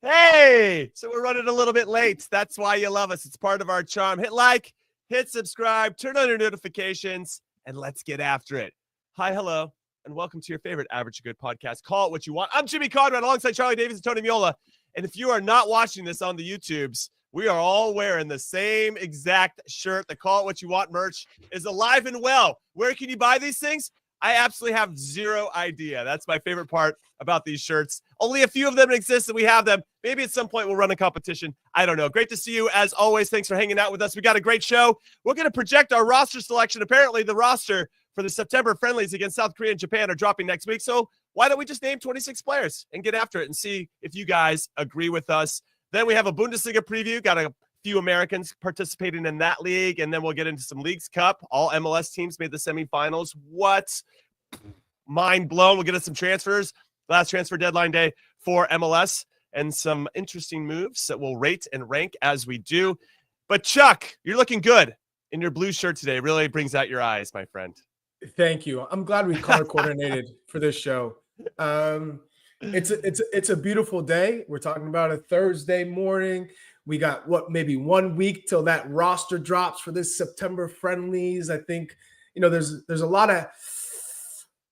Hey, so we're running a little bit late. That's why you love us. It's part of our charm. Hit like, hit subscribe, turn on your notifications, and let's get after it. Hi, hello, and welcome to your favorite Average Good podcast. Call it what you want. I'm Jimmy Conrad alongside Charlie Davies and Tony Miola. And if you are not watching this on the YouTubes, we are all wearing the same exact shirt. The Call It What You Want merch is alive and well. Where can you buy these things? I absolutely have zero idea. That's my favorite part about these shirts. Only a few of them exist and we have them. Maybe at some point we'll run a competition. I don't know. Great to see you as always. Thanks for hanging out with us. We got a great show. We're going to project our roster selection. Apparently the roster for the September friendlies against South Korea and Japan are dropping next week. So why don't we just name 26 players and get after it and see if you guys agree with us. Then we have a Bundesliga preview. Got a few Americans participating in that league. And then we'll get into some Leagues Cup. All MLS teams made the semifinals. What? Mind blown. We'll get into some transfers. Last transfer deadline day for MLS and some interesting moves that we'll rate and rank as we do. But Chuck, you're looking good in your blue shirt today. Really brings out your eyes, my friend. Thank you. I'm glad we color coordinated for this show. It's a beautiful day. We're talking about a Thursday morning. We got maybe 1 week till that roster drops for this September friendlies. I think, there's a lot of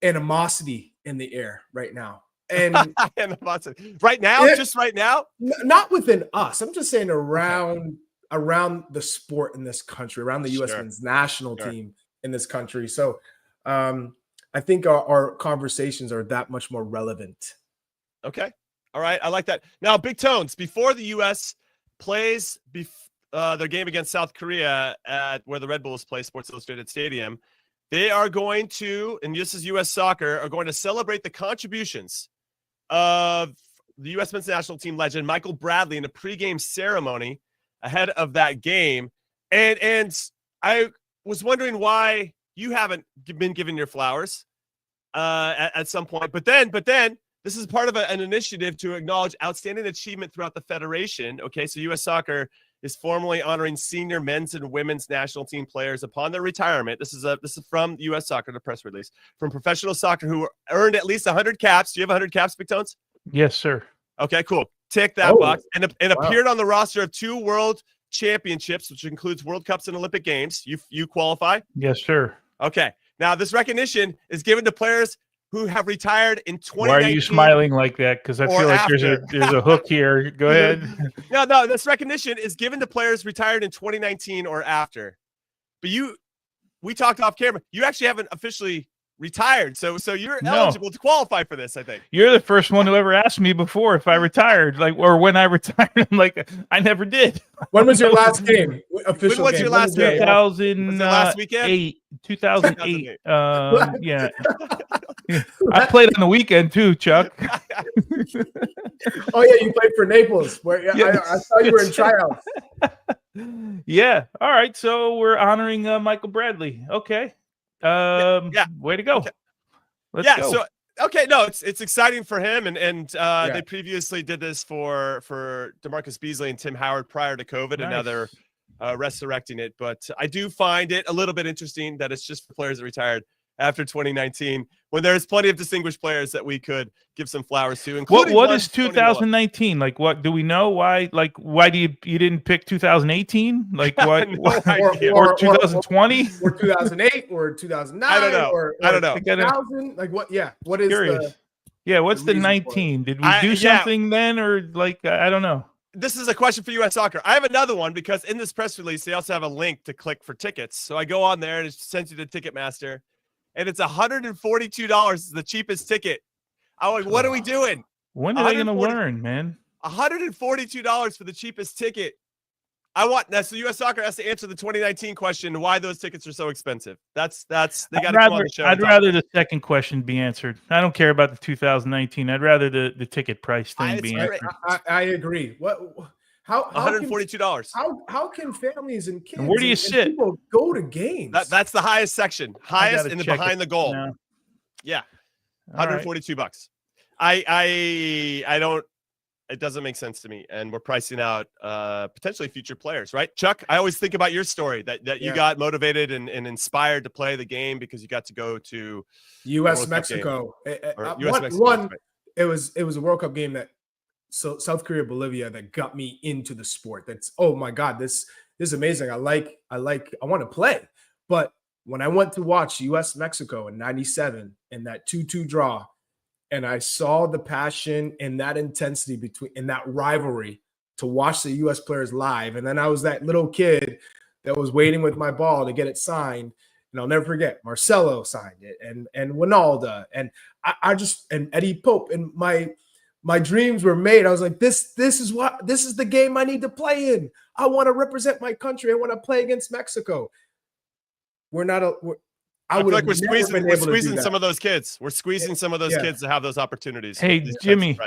animosity in the air right now. And animosity right now, just right now, not within us. I'm just saying around the sport in this country, around the U.S. men's national team in this country. So I think our conversations are that much more relevant. Okay. All right. I like that. Now, Big Tones, before the U.S. plays their game against South Korea at where the Red Bulls play, Sports Illustrated Stadium, they are going to, and this is U.S. Soccer, are going to celebrate the contributions of the U.S. men's national team legend Michael Bradley in a pregame ceremony ahead of that game. And I was wondering why you haven't been given your flowers at some point. But then this is part of an initiative to acknowledge outstanding achievement throughout the federation. Okay, so U.S. Soccer is formally honoring senior men's and women's national team players upon their retirement. This is from U.S. Soccer, the press release, from professional soccer who earned at least 100 caps. Do you have 100 caps, Big Tones? Yes, sir. Okay, cool. Tick that box. And appeared on the roster of 2 world championships, which includes World Cups and Olympic Games. You qualify? Yes, sir. Okay. Now, this recognition is given to players who have retired in 2019. Why are you smiling like that? Because I feel like there's a hook here. Go ahead. No, this recognition is given to players retired in 2019 or after. But we talked off camera. You actually haven't officially retired, so you're eligible to qualify for this, I think. You're the first one who ever asked me before if I retired, or when I retired. I'm like, I never did. When was your last game? Official when was your last game? 2008. 2008. Yeah. I played on the weekend too, Chuck. Oh yeah, you played for Naples. I saw you were in tryouts. Yeah. All right. So we're honoring Michael Bradley. Okay. Way to go. Okay. Let's go. So no, it's exciting for him, and they previously did this for DeMarcus Beasley and Tim Howard prior to COVID, and now they're resurrecting it. But I do find it a little bit interesting that it's just for players that retired after 2019, when there's plenty of distinguished players that we could give some flowers to. What is 2019? Like, what do we know? Why? Like, why do you didn't pick 2018? Like, what? or 2020? Or 2008? Or 2009? I don't know. I don't know. 2000? Like, what? Yeah. What is curious. What's the 19? Did we do something then, or like I don't know? This is a question for U.S. Soccer. I have another one because in this press release they also have a link to click for tickets. So I go on there and it sends you to Ticketmaster. And it's $142 is the cheapest ticket. I'm like, what are we doing? When are they going to learn, man? $142 for the cheapest ticket. So U.S. Soccer has to answer the 2019 question, why those tickets are so expensive. They got to come on the show. I'd rather the second question be answered. I don't care about the 2019. I'd rather the ticket price thing be answered. I agree. How $142. How can families and kids where do you sit? People go to games? That's the highest section. Highest in the behind the goal. No. Yeah. $142. I don't It doesn't make sense to me. And we're pricing out potentially future players, right? Chuck, I always think about your story that you got motivated and inspired to play the game because you got to go to US Mexico. It was a World Cup game that South Korea, Bolivia that got me into the sport. That's, oh my God, this is amazing. I want to play. But when I went to watch US Mexico in 97 in that 2-2 draw, and I saw the passion and that intensity in that rivalry to watch the U.S. players live. And then I was that little kid that was waiting with my ball to get it signed. And I'll never forget, Marcelo signed it and Winalda. And and Eddie Pope. And my dreams were made. I was like, this is the game I need to play in. I want to represent my country. I want to play against Mexico. I feel like we're squeezing some of those kids. We're squeezing some of those kids to have those opportunities. Hey, Jimmy,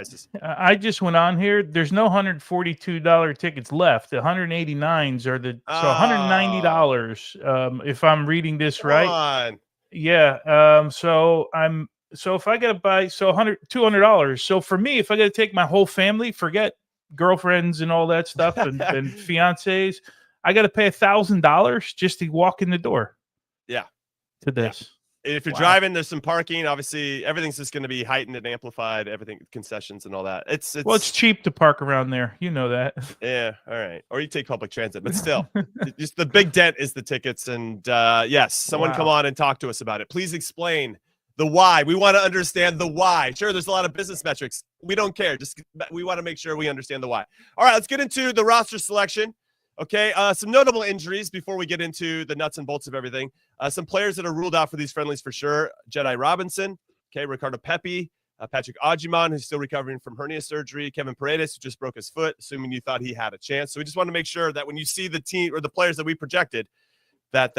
I just went on here. There's no $142 tickets left. The 189s are so $190. If I'm reading this right. Yeah. So if I got to buy $200. So for me, if I got to take my whole family, forget girlfriends and all that stuff and fiancés, I got to pay $1,000 just to walk in the door. Yeah. To this. Yeah. If you're driving, there's some parking. Obviously, everything's just going to be heightened and amplified. Everything, concessions and all that. It's cheap to park around there. You know that. Yeah. All right. Or you take public transit, but still, just the big dent is the tickets. And yes, someone come on and talk to us about it. Please explain the why. We want to understand the why. Sure, there's a lot of business metrics. We don't care. We want to make sure we understand the why. All right, let's get into the roster selection. Okay, some notable injuries before we get into the nuts and bolts of everything. Some players that are ruled out for these friendlies for sure. Jedi Robinson, okay, Ricardo Pepi, Patrick Agyemang, who's still recovering from hernia surgery, Kevin Paredes, who just broke his foot, assuming you thought he had a chance. So we just want to make sure that when you see the team or the players that we projected, that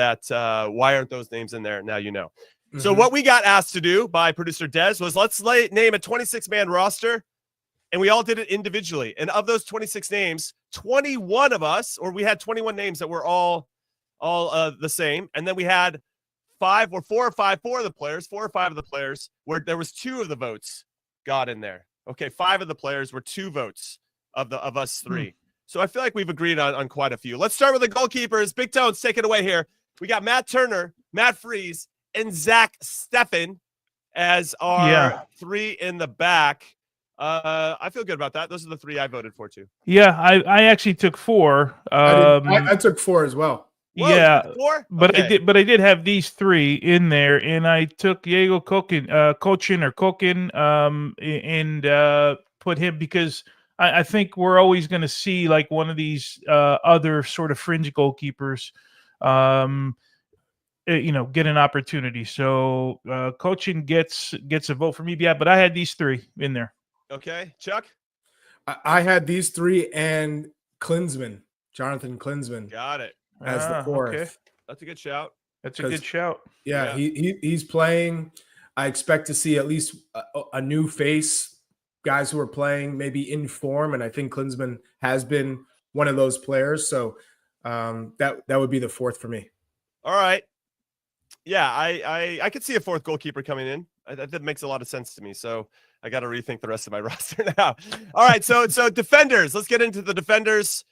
why aren't those names in there? Now you know. Mm-hmm. So what we got asked to do by producer Des was let's name a 26-man roster. And we all did it individually. And of those 26 names, 21 of us, or we had 21 names that were all the same. And then we had four or five of the players where there was 2 of the votes got in there. Okay, 5 of the players were 2 votes of us 3. So I feel like we've agreed on quite a few. Let's start with the goalkeepers. Big Tones, take it away here. We got Matt Turner, Matt Freese, and Zach Steffen as our 3 in the back. I feel good about that. Those are the 3 I voted for too. Yeah, I actually took 4. I took 4 as well. Whoa, yeah, 4? But okay. I did have these 3 in there, and I took Diego Cokin, and put him because I think we're always going to see like one of these other sort of fringe goalkeepers, get an opportunity. So Cochin gets a vote for me. Yeah, but I had these 3 in there. Okay, Chuck? I had these 3 and Jonathan Klinsmann. Got it. As the 4th. Okay. That's a good shout. That's a good shout. Yeah, he's playing. I expect to see at least a new face, guys who are playing maybe in form, and I think Klinsmann has been one of those players. So that would be the 4th for me. All right. Yeah, I could see a 4th goalkeeper coming in. That makes a lot of sense to me. So I got to rethink the rest of my roster now. All right, so defenders. Let's get into the defenders.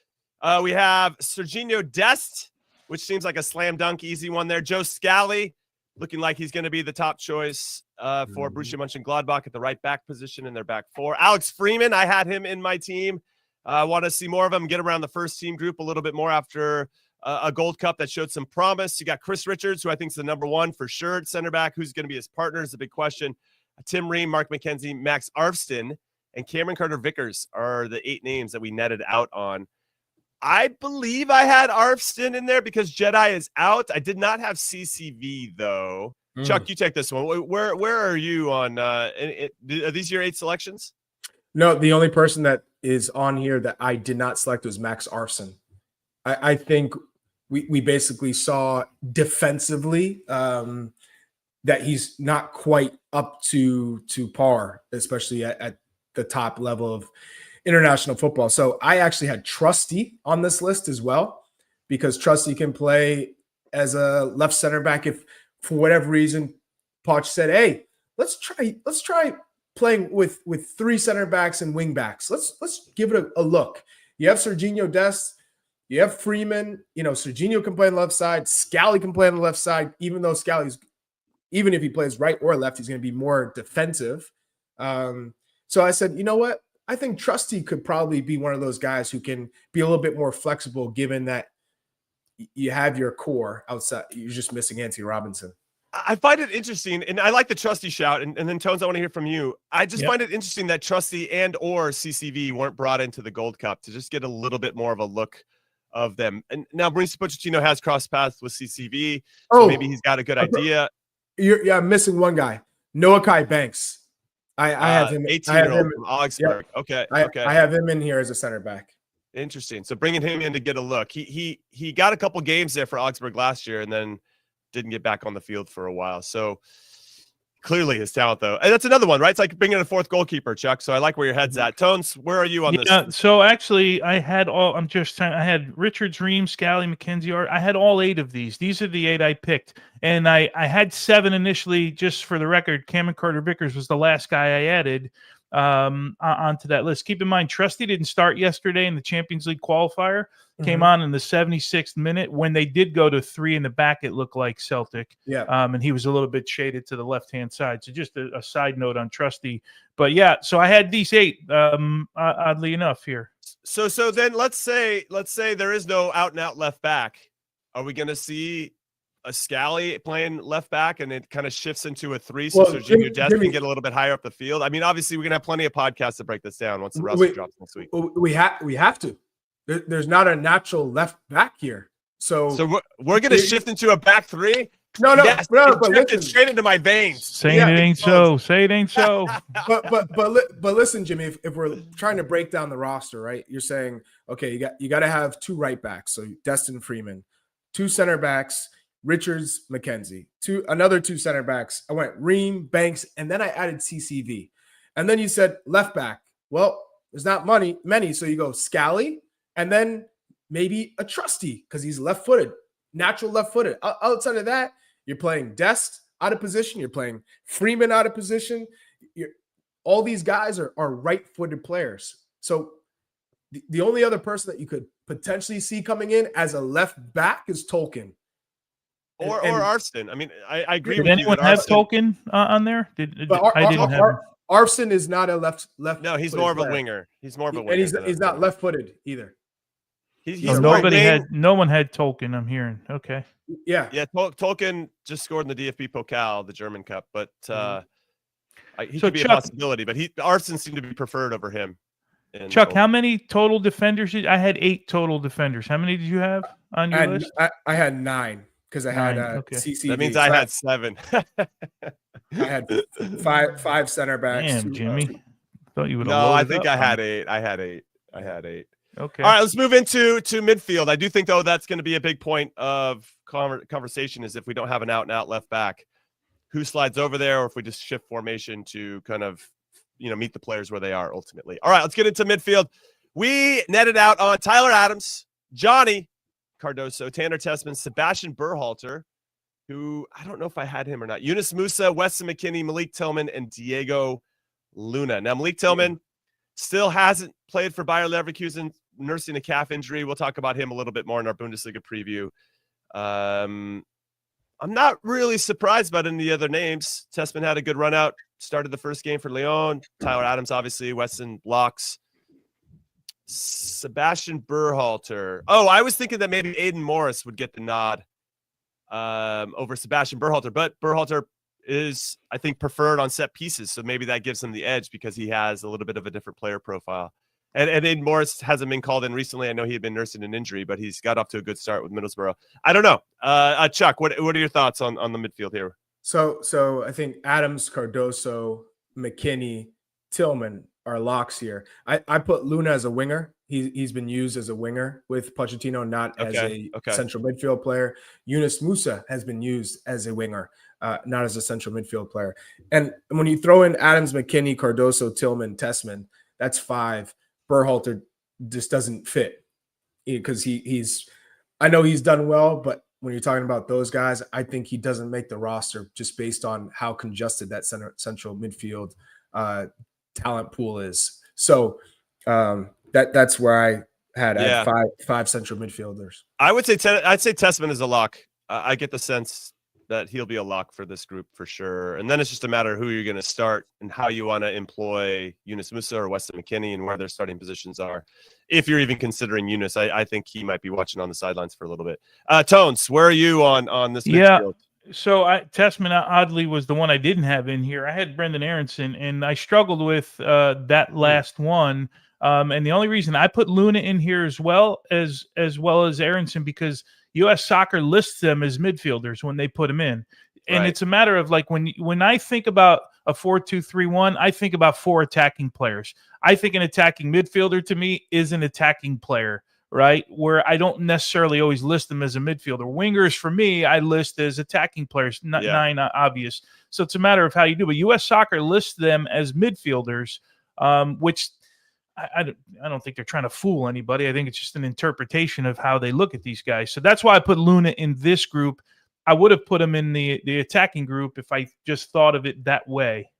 We have Serginho Dest, which seems like a slam dunk, easy one there. Joe Scally, looking like he's going to be the top choice for Borussia Mönchengladbach at the right back position in their back 4. Alex Freeman, I had him in my team. I want to see more of him, get around the first team group a little bit more after a Gold Cup that showed some promise. You got Chris Richards, who I think is the number 1 for sure at center back. Who's going to be his partner is a big question. Tim Ream, Mark McKenzie, Max Arfston, and Cameron Carter-Vickers are the 8 names that we netted out on. I believe I had Arfston in there because Jedi is out. I did not have CCV, though. Chuck, you take this one. Where are you on are these your 8 selections? No, the only person that is on here that I did not select was Max Arfston. I think we basically saw defensively that he's not quite up to par, especially at the top level of international football. So I actually had Trusty on this list as well, because Trusty can play as a left center back if for whatever reason Poch said, hey, let's try playing with 3 center backs and wing backs. Let's give it a look. You have Serginho Dest, you have Freeman. Serginho can play on the left side. Scally can play on the left side, even though Scally's, even if he plays right or left, he's going to be more defensive. So I said, you know what? I think Trusty could probably be one of those guys who can be a little bit more flexible, given that you have your core outside. You're just missing Anthony Robinson. I find it interesting, and I like the Trusty shout, and then Tones, I want to hear from you. I just find it interesting that Trusty and or CCV weren't brought into the Gold Cup to just get a little bit more of a look of them. And now Mauricio Pochettino has crossed paths with CCV, so maybe he's got a good idea. I'm missing one guy, Noah Kai Banks. I have him. 18-year-old from Augsburg. Yeah. Okay. I have him in here as a center back. Interesting. So bringing him in to get a look. He got a couple games there for Augsburg last year, and then didn't get back on the field for a while. So clearly his talent, though. And that's another one, right? It's like bringing in a 4th goalkeeper, Chuck. So I like where your head's at. Tones, where are you on this? So actually I had Richards, Reams, Scally, McKenzie. I had all 8 of these. These are the 8 I picked. And I had 7 initially, just for the record. Cameron Carter-Vickers was the last guy I added onto that list. Keep in mind, Trusty didn't start yesterday in the Champions League qualifier. Came on in the 76th minute. When they did go to 3 in the back, it looked like Celtic. Yeah. And he was a little bit shaded to the left-hand side. So just a side note on Trusty. But yeah, so I had these 8, oddly enough here. So then let's say there is no out-and-out left back. Are we going to see a Scally playing left back and it kind of shifts into a 3 so Serginho Dest can get a little bit higher up the field? I mean, obviously, we're going to have plenty of podcasts to break this down once the roster drops next week. We have to. There's not a natural left back here. So we're going to shift into a back 3? No, yes, but listen, straight into my veins. Say it ain't so. Say it ain't so. but listen, Jimmy, if we're trying to break down the roster, right? You're saying, okay, you got to have 2 right backs. So Destin Freeman, 2 center backs, Richards, McKenzie, another 2 center backs. I went Ream, Banks, and then I added CCV. And then you said left back. Well, there's not many. So you go Scally, and then maybe a Trusty because he's left-footed, natural left-footed. Outside of that, you're playing Dest out of position. You're playing Freeman out of position. All these guys are right-footed players. So the only other person that you could potentially see coming in as a left back is Tolkien. Or Arston. I mean, I agree with you. Did anyone have Tolkien on there? I didn't have him. Arston is not a left. No, he's more of a winger. He's more of a winger. And he's not left-footed either. No one had Tolkien, I'm hearing. Okay. Yeah. Tolkien just scored in the DFB Pokal, the German Cup, but he could be a possibility. But Arston seemed to be preferred over him. Chuck, how many total defenders? I had 8 total defenders. How many did you have on your list? I had 9 because I had CCV. That means I had 7. I had 5 center backs. Damn, Jimmy. Thought you would. No, I think I had 8. I had 8. Okay. All right, let's move into midfield. I do think, though, that's going to be a big point of conversation is if we don't have an out-and-out left back, who slides over there, or if we just shift formation to kind of, meet the players where they are ultimately. All right, let's get into midfield. We netted out on Tyler Adams, Johnny Cardoso, Tanner Tessman, Sebastian Berhalter, who I don't know if I had him or not, Yunus Musa, Weston McKennie, Malik Tillman, and Diego Luna. Now, Malik Tillman still hasn't played for Bayer Leverkusen, nursing a calf injury. We'll talk about him a little bit more in our Bundesliga preview. I'm not really surprised about any of the other names. Tessman had a good run out, started the first game for Lyon. Tyler Adams, obviously, Weston blocks. Sebastian Berhalter. Oh, I was thinking that maybe Aiden Morris would get the nod over Sebastian Berhalter, but Berhalter is, I think, preferred on set pieces, so maybe that gives him the edge because he has a little bit of a different player profile. And Aiden Morris hasn't been called in recently. I know he had been nursing an injury, but he's got off to a good start with Middlesbrough. I don't know. Chuck, what are your thoughts on the midfield here? So I think Adams, Cardoso, McKennie, Tillman are locks here. I put Luna as a winger. He's been used as a winger with Pochettino, not as a central midfield player. Yunus Musa has been used as a winger, not as a central midfield player. And when you throw in Adams, McKennie, Cardoso, Tillman, Tessman, that's 5. Berhalter just doesn't fit because I know he's done well, but when you're talking about those guys, I think he doesn't make the roster just based on how congested that central midfield talent pool is. So that's where I had five central midfielders. I would say I'd say Tessman is a lock. I get the sense that he'll be a lock for this group for sure. And then it's just a matter of who you're going to start and how you want to employ Yunus Musa or Weston McKennie and where their starting positions are. If you're even considering Yunus, I think he might be watching on the sidelines for a little bit. Tones, where are you on this midfield? So Tessman oddly was the one I didn't have in here. I had Brendan Aaronson, and I struggled with that last one. And the only reason I put Luna in here as well as Aaronson, because U.S. Soccer lists them as midfielders when they put them in. And It's a matter of like when I think about a 4-2-3-1, I think about 4 attacking players. I think an attacking midfielder to me is an attacking player, right? Where I don't necessarily always list them as a midfielder. Wingers for me, I list as attacking players, not 9 obvious. So it's a matter of how you do. But U.S. Soccer lists them as midfielders, which I don't think they're trying to fool anybody. I think it's just an interpretation of how they look at these guys. So that's why I put Luna in this group. I would have put him in the attacking group if I just thought of it that way.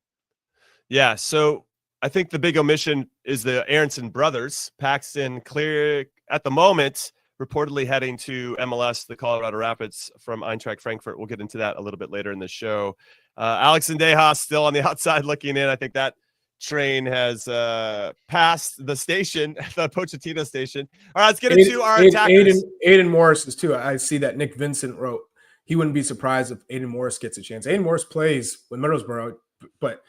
Yeah, so I think the big omission is the Aaronson brothers. Paxten clear at the moment, reportedly heading to MLS, the Colorado Rapids from Eintracht Frankfurt. We'll get into that a little bit later in the show. Alex Zendejas still on the outside looking in. I think that train has passed the station, the Pochettino station. All right, let's get into our attackers. Aiden Morris is too. I see that Nick Vincent wrote he wouldn't be surprised if Aiden Morris gets a chance. Aiden Morris plays with Middlesbrough, but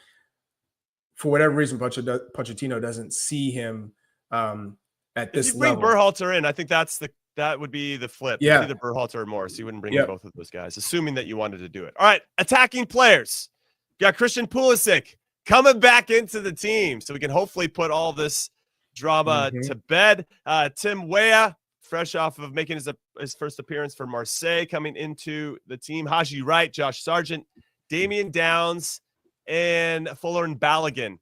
for whatever reason, Pochettino doesn't see him at this level. Bring Berhalter in, I think that would be the flip. Yeah, either Berhalter or Morris. You wouldn't bring in both of those guys, assuming that you wanted to do it. All right, attacking players. You got Christian Pulisic coming back into the team, so we can hopefully put all this drama to bed. Tim Weah, fresh off of making his first appearance for Marseille, coming into the team. Haji Wright, Josh Sargent, Damian Downs, and Fuller and Balogun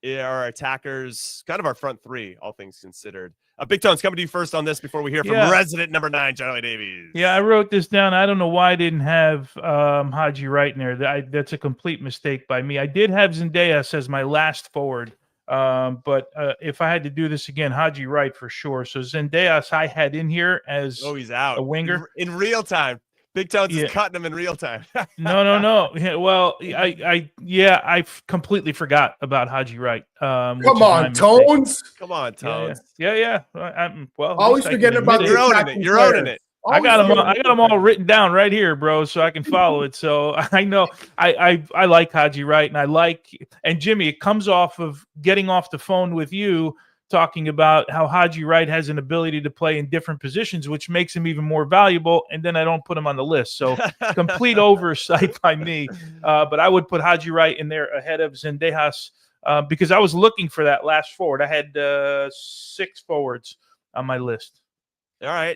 are our attackers, kind of our front three, all things considered. Big Tones, coming to you first on this before we hear from resident number 9, Charlie Davies. Yeah, I wrote this down. I don't know why I didn't have Haji Wright in there. That's a complete mistake by me. I did have Zendejas as my last forward, but if I had to do this again, Haji Wright for sure. So Zendejas I had in here as he's out. A winger. In real time. Big Tones is cutting him in real time. No. Well, I completely forgot about Haji Wright. Come on, Tones. Come on, Tones. Yeah. Always forgetting about you're owning it. I got them all written down right here, bro, so I can follow it. So I know I like Haji Wright, and Jimmy. It comes off of getting off the phone with you, talking about how Haji Wright has an ability to play in different positions, which makes him even more valuable, and then I don't put him on the list. So complete oversight by me. But I would put Haji Wright in there ahead of Zendejas because I was looking for that last forward. I had 6 forwards on my list. All right.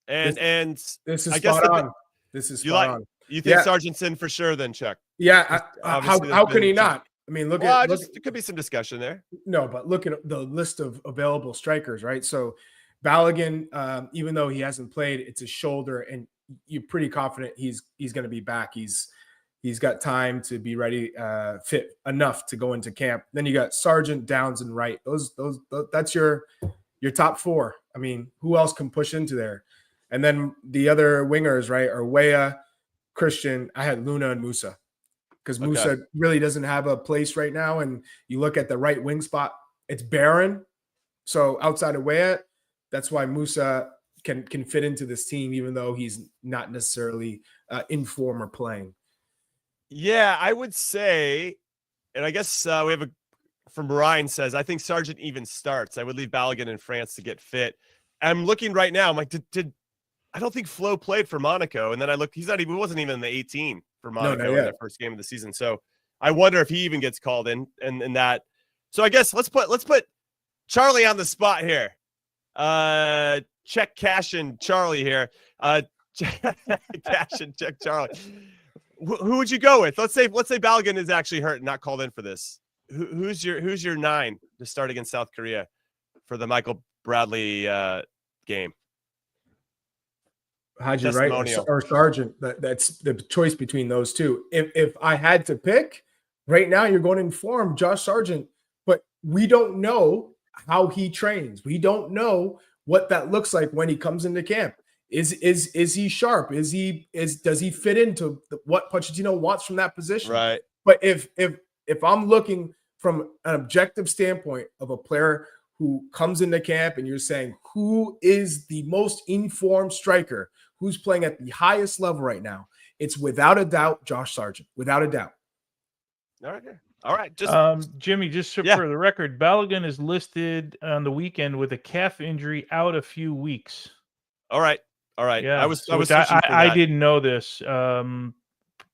And this is spot on. This is spot on. You think Sargent's in for sure then, Chuck? Yeah. How can he not? I mean, there could be some discussion there. No, but look at the list of available strikers, right? So Balogun, even though he hasn't played, it's his shoulder, and you're pretty confident he's going to be back. He's got time to be ready, fit enough to go into camp. Then you got Sargent, Downs, and Wright. That's your top 4. I mean, who else can push into there? And then the other wingers, right, are Weah, Christian. I had Luna and Musa. Because Musa really doesn't have a place right now. And you look at the right wing spot, it's barren. So outside of Weah, that's why Musa can fit into this team, even though he's not necessarily in form or playing. Yeah, I would say, and I guess we have from Ryan says, I think Sargent even starts. I would leave Balogun in France to get fit. I'm looking right now. I'm like, I don't think Flo played for Monaco. And then I look, he wasn't even in the 18 for Monaco in their first game of the season. So I wonder if he even gets called in and that. So I guess let's put Charlie on the spot here. Check cash and Charlie here. Cash and check Charlie. Who would you go with? Let's say Balogun is actually hurt and not called in for this. Who's your 9 to start against South Korea for the Michael Bradley game? Haji Wright or Sargent. That's the choice between those two. If I had to pick, right now you're going to inform Josh Sargent, but we don't know how he trains. We don't know what that looks like when he comes into camp. Is he sharp? Does he fit into what Pochettino wants from that position? Right. But if I'm looking from an objective standpoint of a player who comes into camp and you're saying who is the most informed striker, who's playing at the highest level right now, it's without a doubt Josh Sargent. Without a doubt. All right. Just Jimmy, just for the record, Balogun is listed on the weekend with a calf injury, out a few weeks. All right. Yeah, I didn't know this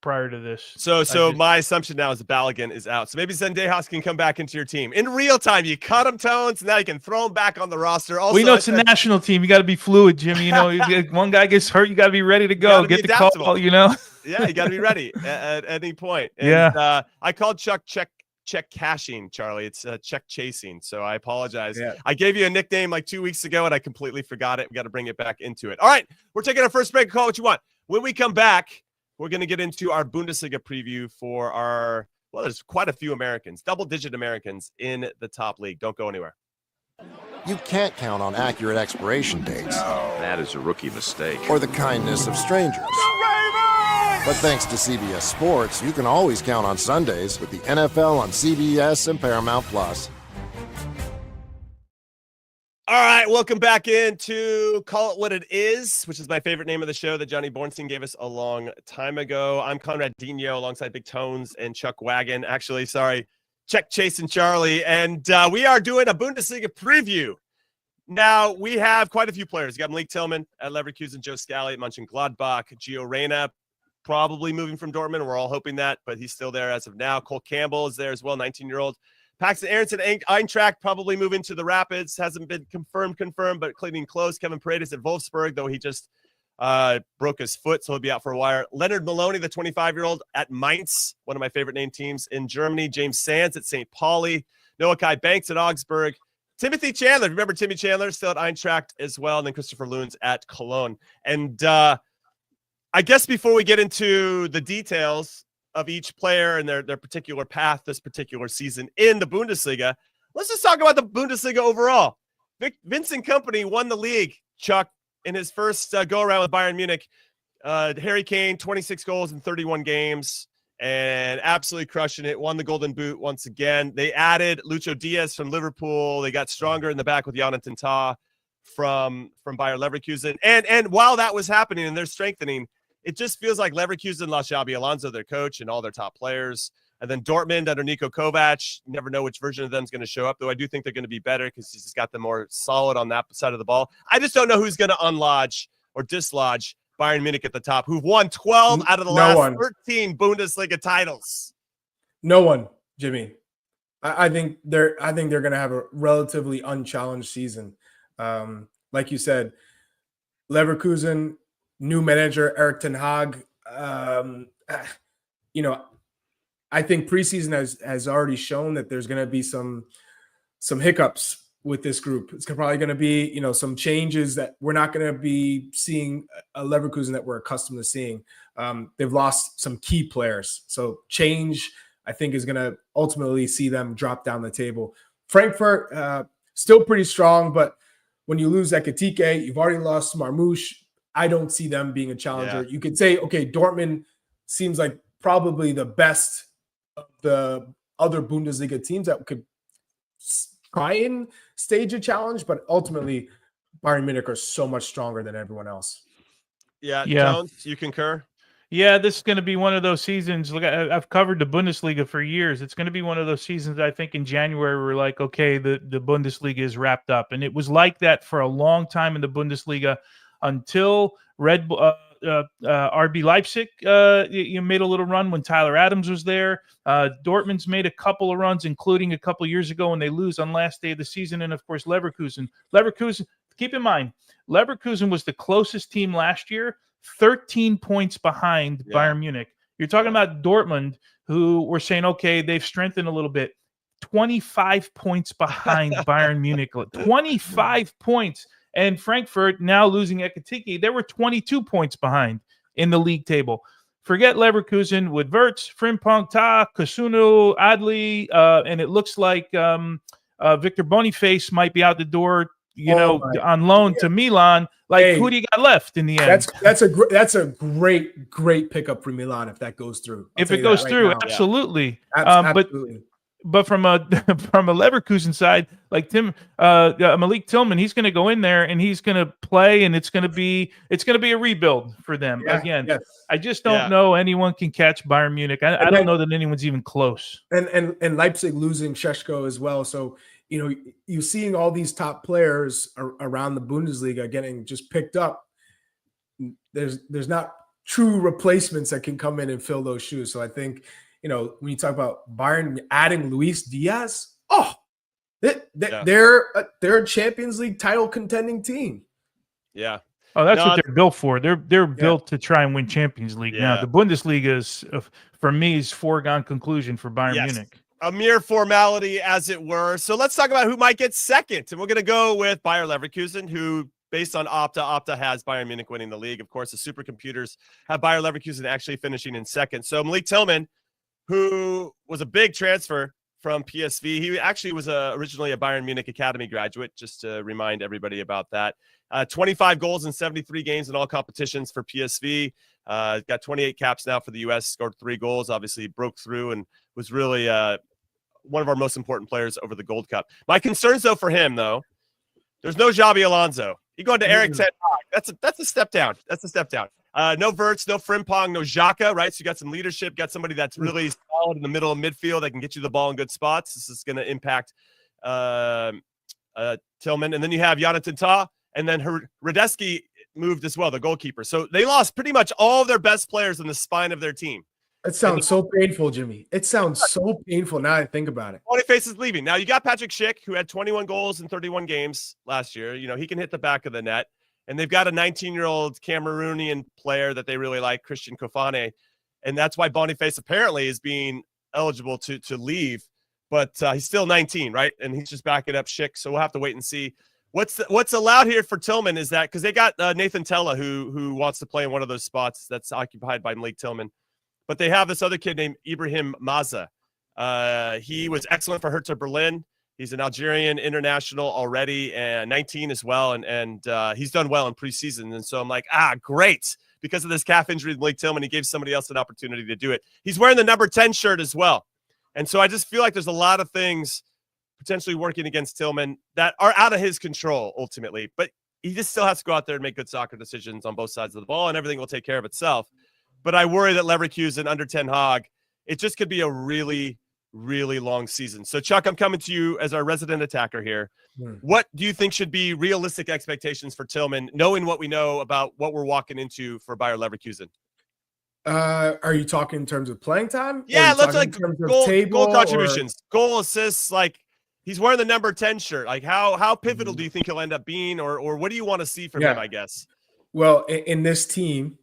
prior to this. So my assumption now is that Balogun is out. So maybe Zendejas can come back into your team in real time. You cut him, Tones, and now you can throw him back on the roster. Also, we know it's a national team. You got to be fluid, Jimmy. You know, one guy gets hurt, you got to be ready to go. Get the call. You know. Yeah, you got to be ready at any point. And, yeah. I called Chuck check cashing, Charlie. It's check chasing. So I apologize. Yeah. I gave you a nickname like 2 weeks ago, and I completely forgot it. We got to bring it back into it. All right, we're taking our first break. Call what you want. When we come back, we're going to get into our Bundesliga preview for there's quite a few Americans, double-digit Americans in the top league. Don't go anywhere. You can't count on accurate expiration dates. No, that is a rookie mistake. Or the kindness of strangers. But thanks to CBS Sports, you can always count on Sundays with the NFL on CBS and Paramount+. All right, welcome back into Call It What It Is, which is my favorite name of the show that Johnny Bornstein gave us a long time ago. I'm Conrad Dino alongside Big Tones and Chuck Wagon. Actually, sorry, Check Chase and Charlie. And we are doing a Bundesliga preview. Now, we have quite a few players. You got Mauricio Tillman at Leverkusen, Joe Scally at Mönchengladbach, Gio Reyna probably moving from Dortmund. We're all hoping that, but he's still there as of now. Cole Campbell is there as well, 19-year-old. Paxten Aaronson, Eintracht, probably moving to the Rapids. Hasn't been confirmed, but cleaning close. Kevin Paredes at Wolfsburg, though he just broke his foot, so he'll be out for a while. Leonard Maloney, the 25-year-old at Mainz, one of my favorite named teams in Germany. James Sands at St. Pauli. Noah Kai Banks at Augsburg. Timothy Chandler, remember Timmy Chandler, still at Eintracht as well. And then Christopher Luhns at Cologne. And I guess before we get into the details of each player and their particular path this particular season in the Bundesliga, let's just talk about the Bundesliga overall. Vincent Kompany won the league, Chuck, in his first go-around with Bayern Munich. Harry Kane, 26 goals in 31 games, and absolutely crushing it. Won the Golden Boot once again. They added Lucho Diaz from Liverpool. They got stronger in the back with Jonathan Tah from Bayer Leverkusen. And while that was happening and they're strengthening, it just feels like Leverkusen lost Xabi Alonso, their coach, and all their top players. And then Dortmund under Niko Kovac. You never know which version of them is going to show up, though I do think they're going to be better because he's just got them more solid on that side of the ball. I just don't know who's going to unlodge or dislodge Bayern Munich at the top, who've won 12 out of the last 13 Bundesliga titles. No one, Jimmy. I think they're going to have a relatively unchallenged season. Like you said, Leverkusen, new manager Erik ten Hag. I think preseason has already shown that there's going to be some hiccups with this group. It's probably going to be some changes that we're not going to be seeing a Leverkusen that we're accustomed to seeing. They've lost some key players, so change I think is going to ultimately see them drop down the table. Frankfurt still pretty strong, but when you lose Ekitike, you've already lost Marmoush. I don't see them being a challenger. Yeah. You could say, okay, Dortmund seems like probably the best of the other Bundesliga teams that could try and stage a challenge, but ultimately Bayern Munich are so much stronger than everyone else. Yeah. Jones, you concur? Yeah, this is going to be one of those seasons. Look, I've covered the Bundesliga for years. It's going to be one of those seasons, I think, in January, we're like, okay, the Bundesliga is wrapped up. And it was like that for a long time in the Bundesliga until RB Leipzig made a little run when Tyler Adams was there. Dortmund's made a couple of runs, including a couple of years ago when they lose on last day of the season. And, of course, Leverkusen, keep in mind, Leverkusen was the closest team last year, 13 points behind Bayern Munich. You're talking about Dortmund, who we're saying, okay, they've strengthened a little bit. 25 points behind Bayern Munich. 25 points. And Frankfurt, now losing Ekitike, they were 22 points behind in the league table. forget Leverkusen with Wirtz, Frimpong, Ta, Kasuno, Adli, and it looks like Victor Boniface might be out the door, on loan to Milan. Who do you got left in the end? That's a great pickup for Milan if that goes through. If it goes through, absolutely. Absolutely. But from a Leverkusen side, like Malik Tillman, he's going to go in there and he's going to play, and it's going to be a rebuild for them again. Yes. I just don't know anyone can catch Bayern Munich. I don't know that anyone's even close. And Leipzig losing Šeško as well. So you're seeing all these top players around the Bundesliga getting just picked up. There's not true replacements that can come in and fill those shoes. So I think, when you talk about Bayern adding Luis Diaz, they're a Champions League title contending team. Yeah. Oh, that's what they're built for. They're built to try and win Champions League. Now, the Bundesliga is, for me, is foregone conclusion for Bayern Munich. A mere formality, as it were. So let's talk about who might get second. And we're going to go with Bayer Leverkusen, who, based on Opta has Bayern Munich winning the league. Of course, the supercomputers have Bayer Leverkusen actually finishing in second. So Malik Tillman, who was a big transfer from PSV. He actually was originally a Bayern Munich Academy graduate, just to remind everybody about that. 25 goals in 73 games in all competitions for PSV. Got 28 caps now for the U.S., scored 3 goals, obviously broke through and was really one of our most important players over the Gold Cup. My concerns, though, for him, there's no Xabi Alonso. You go into Eric Ten Hag. That's a step down. No Wirtz, no Frimpong, no Xhaka, right? So you got some leadership, got somebody that's really solid in the middle of midfield that can get you the ball in good spots. This is going to impact Tillman. And then you have Jonathan Tah, and then Radetzky moved as well, the goalkeeper. So they lost pretty much all of their best players in the spine of their team. It sounds so painful, Jimmy. It sounds so painful now I think about it. Boniface is leaving. Now you got Patrick Schick, who had 21 goals in 31 games last year. He can hit the back of the net. And they've got a 19-year-old Cameroonian player that they really like, Christian Kofane. And that's why Boniface apparently is being eligible to leave. But he's still 19, right? And he's just backing up Schick. So we'll have to wait and see. What's allowed here for Tillman is that because they got Nathan Tella, who wants to play in one of those spots that's occupied by Malik Tillman. But they have this other kid named Ibrahim Maza. He was excellent for Hertha Berlin. He's an Algerian international already, and 19 as well, and he's done well in preseason. And so I'm like, great. Because of this calf injury with Malik Tillman, he gave somebody else an opportunity to do it. He's wearing the number 10 shirt as well. And so I just feel like there's a lot of things potentially working against Tillman that are out of his control ultimately. But he just still has to go out there and make good soccer decisions on both sides of the ball, and everything will take care of itself. But I worry that Leverkusen under Ten Hag, it just could be a really, really long season. So, Chuck, I'm coming to you as our resident attacker here. What do you think should be realistic expectations for Tillman, knowing what we know about what we're walking into for Bayer Leverkusen? Are you talking in terms of playing time? Yeah, let's like goal contributions, goal assists. Like he's wearing the number 10 shirt. Like how pivotal do you think he'll end up being, or what do you want to see from him? I guess. Well, in this team,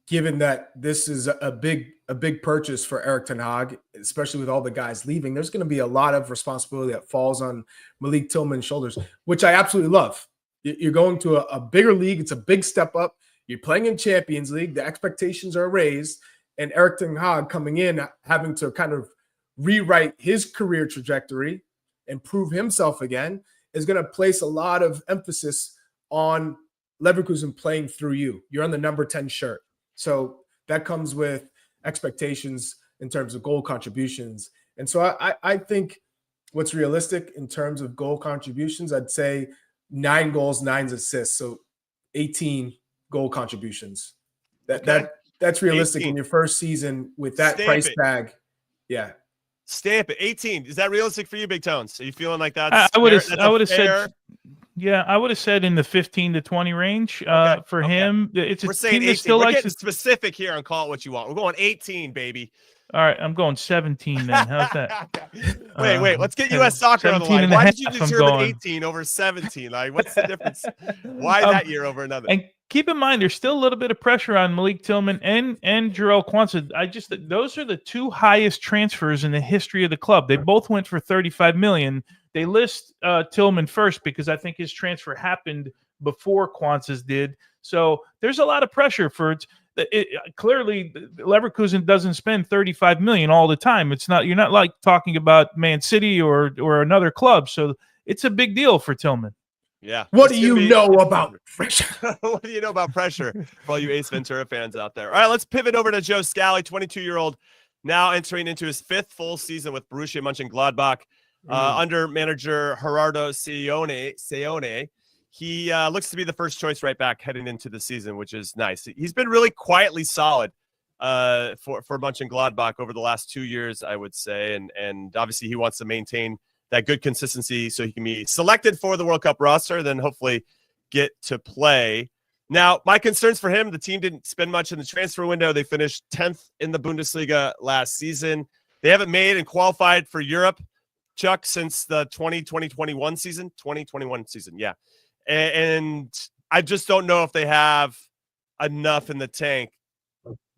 given that this is a big purchase for Erik ten Hag, especially with all the guys leaving, there's going to be a lot of responsibility that falls on Malik Tillman's shoulders, which I absolutely love. You're going to a bigger league. It's a big step up. You're playing in Champions League. The expectations are raised, and Erik ten Hag coming in, having to kind of rewrite his career trajectory and prove himself again, is going to place a lot of emphasis on Leverkusen playing through you. You're on the number 10 shirt. So that comes with expectations in terms of goal contributions. And so I think what's realistic in terms of goal contributions, I'd say 9 goals, 9 assists. So 18 goal contributions. That's realistic 18. In your first season with that price tag. Yeah. Stamp it. 18. Is that realistic for you, Big Tones? Are you feeling like that's I would have said I would have said in the 15 to 20 range for him. It's we're saying 18. Still we're getting specific here and call it what you want. We're going 18, baby. All right, I'm going 17 then. How's that? Wait. Let's get U.S. soccer on the line. Why did you determine 18 over 17? Like, what's the difference? Why that year over another? And keep in mind, there's still a little bit of pressure on Malik Tillman and Jarell Quansah. Those are the 2 highest transfers in the history of the club. They both went for $35 million. They list Tillman first because I think his transfer happened before Quansah's did. So there's a lot of pressure for Clearly Leverkusen doesn't spend 35 million all the time. You're not like talking about Man City or another club. So it's a big deal for Tillman. Yeah. What do you know about pressure? What do you know about pressure for all you Ace Ventura fans out there? All right, let's pivot over to Joe Scally, 22-year-old, now entering into his 5th full season with Borussia Mönchengladbach under manager Gerardo Seoane. He looks to be the first choice right back heading into the season, which is nice. He's been really quietly solid for Mönchengladbach over the last 2 years, I would say, and obviously he wants to maintain that good consistency so he can be selected for the World Cup roster, then hopefully get to play. Now, my concerns for him, the team didn't spend much in the transfer window. They finished 10th in the Bundesliga last season. They haven't made and qualified for Europe, Chuck, since the 2021 season. Yeah. And I just don't know if they have enough in the tank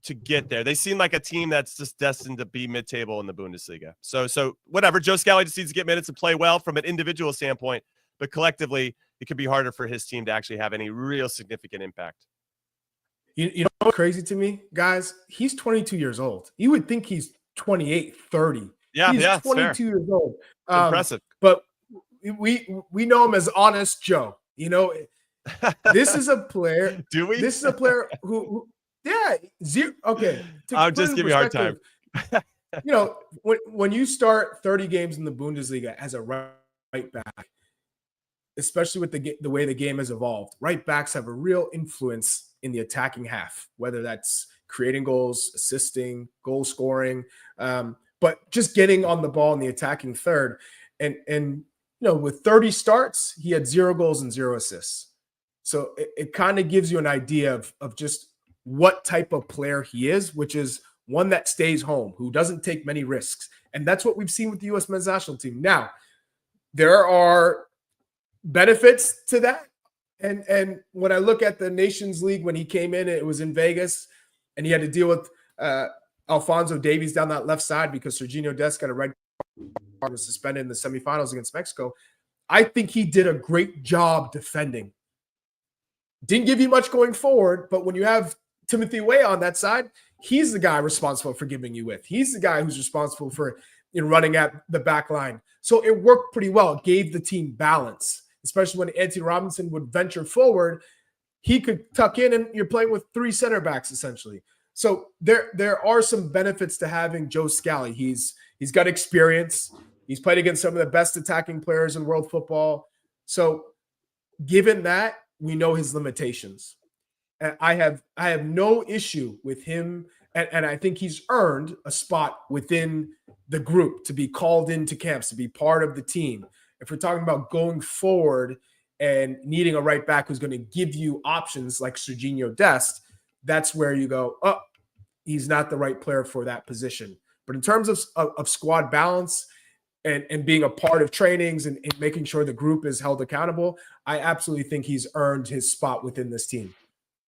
to get there. They seem like a team that's just destined to be mid-table in the Bundesliga. So whatever. Joe Scally just needs to get minutes and play well from an individual standpoint, but collectively, it could be harder for his team to actually have any real significant impact. You know what's crazy to me, guys? He's 22 years old. You would think he's 28, 30. Yeah, he's yeah, 22 years old. Impressive. But we know him as Honest Joe. You know, this is a player. Do we? This is a player who yeah, zero. Okay. I'll just give you a hard time. You know, when you start 30 games in the Bundesliga as a right back, especially with the way the game has evolved, right backs have a real influence in the attacking half, whether that's creating goals, assisting, goal scoring, but just getting on the ball in the attacking third. And you know, with 30 starts, he had 0 goals and 0 assists. So it kind of gives you an idea of just what type of player he is, which is one that stays home, who doesn't take many risks. And that's what we've seen with the U.S. men's national team. Now, there are benefits to that. And when I look at the Nations League, when he came in, it was in Vegas, and he had to deal with Alphonso Davies down that left side because Serginho Dest got a red card, was suspended in the semifinals against Mexico. I think he did a great job defending. Didn't give you much going forward, but when you have Timothy Weah on that side, he's the guy responsible for giving you width. He's the guy who's responsible for running at the back line. So it worked pretty well. It gave the team balance, especially when Anthony Robinson would venture forward. He could tuck in, and you're playing with 3 center backs essentially. So there are some benefits to having Joe Scally. He's got experience. He's played against some of the best attacking players in world football. So given that, we know his limitations. And I have no issue with him, and I think he's earned a spot within the group to be called into camps, to be part of the team. If we're talking about going forward and needing a right back who's going to give you options like Serginho Dest, that's where you go, oh, he's not the right player for that position. But in terms of squad balance and being a part of trainings and making sure the group is held accountable, I absolutely think he's earned his spot within this team.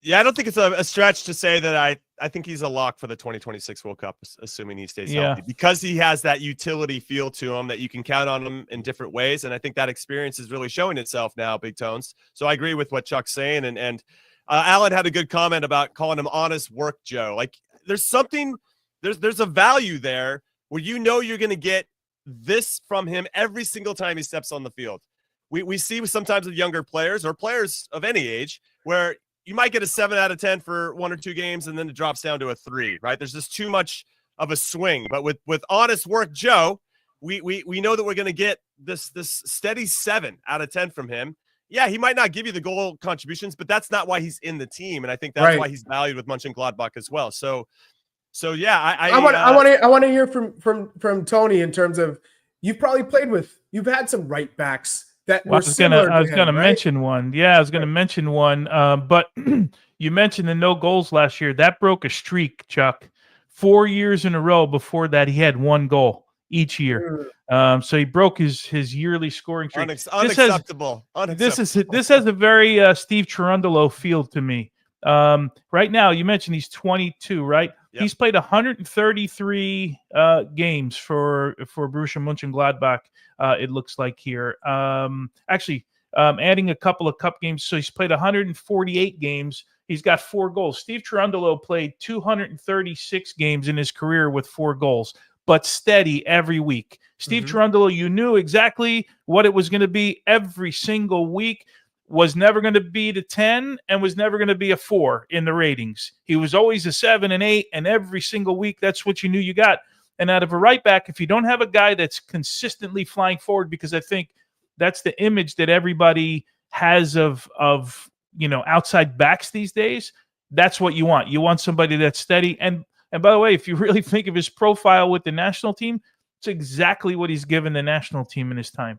Yeah, I don't think it's a stretch to say that I think he's a lock for the 2026 World Cup, assuming he stays healthy, because he has that utility feel to him that you can count on him in different ways. And I think that experience is really showing itself now, Big Tones. So I agree with what Chuck's saying. And Alan had a good comment about calling him Honest Work Joe. Like there's a value there where you know you're going to get this from him every single time he steps on the field. We see sometimes with younger players or players of any age where you might get a 7 out of 10 for 1 or 2 games, and then it drops down to a 3, right? There's just too much of a swing. But with Honest Work Joe, we know that we're going to get this steady 7 out of 10 from him. Yeah, he might not give you the goal contributions, but that's not why he's in the team, and I think that's why he's valued with Mönchengladbach as well. So yeah, I want to hear from Tony in terms of you've had some right backs. I was gonna mention one. Yeah, I was gonna mention one. But you mentioned the no goals last year. That broke a streak, Chuck. 4 years in a row before that, he had 1 goal each year. So he broke his yearly scoring streak. Unacceptable. This has a very Steve Cherundolo feel to me. Right now, you mentioned he's 22, right? Yep. He's played 133 games for Borussia Mönchengladbach. It looks like here. Adding a couple of cup games, so he's played 148 games He's got 4 goals. Steve Cherundolo played 236 games in his career with 4 goals, but steady every week. Steve Cherundolo, you knew exactly what it was going to be every single week. Was never going to be a 10 and was never going to be a 4 in the ratings. He was always a 7 and 8, and every single week, that's what you knew you got. And out of a right back, if you don't have a guy that's consistently flying forward, because I think that's the image that everybody has of outside backs these days, that's what you want. You want somebody that's steady. And by the way, if you really think of his profile with the national team, it's exactly what he's given the national team in his time.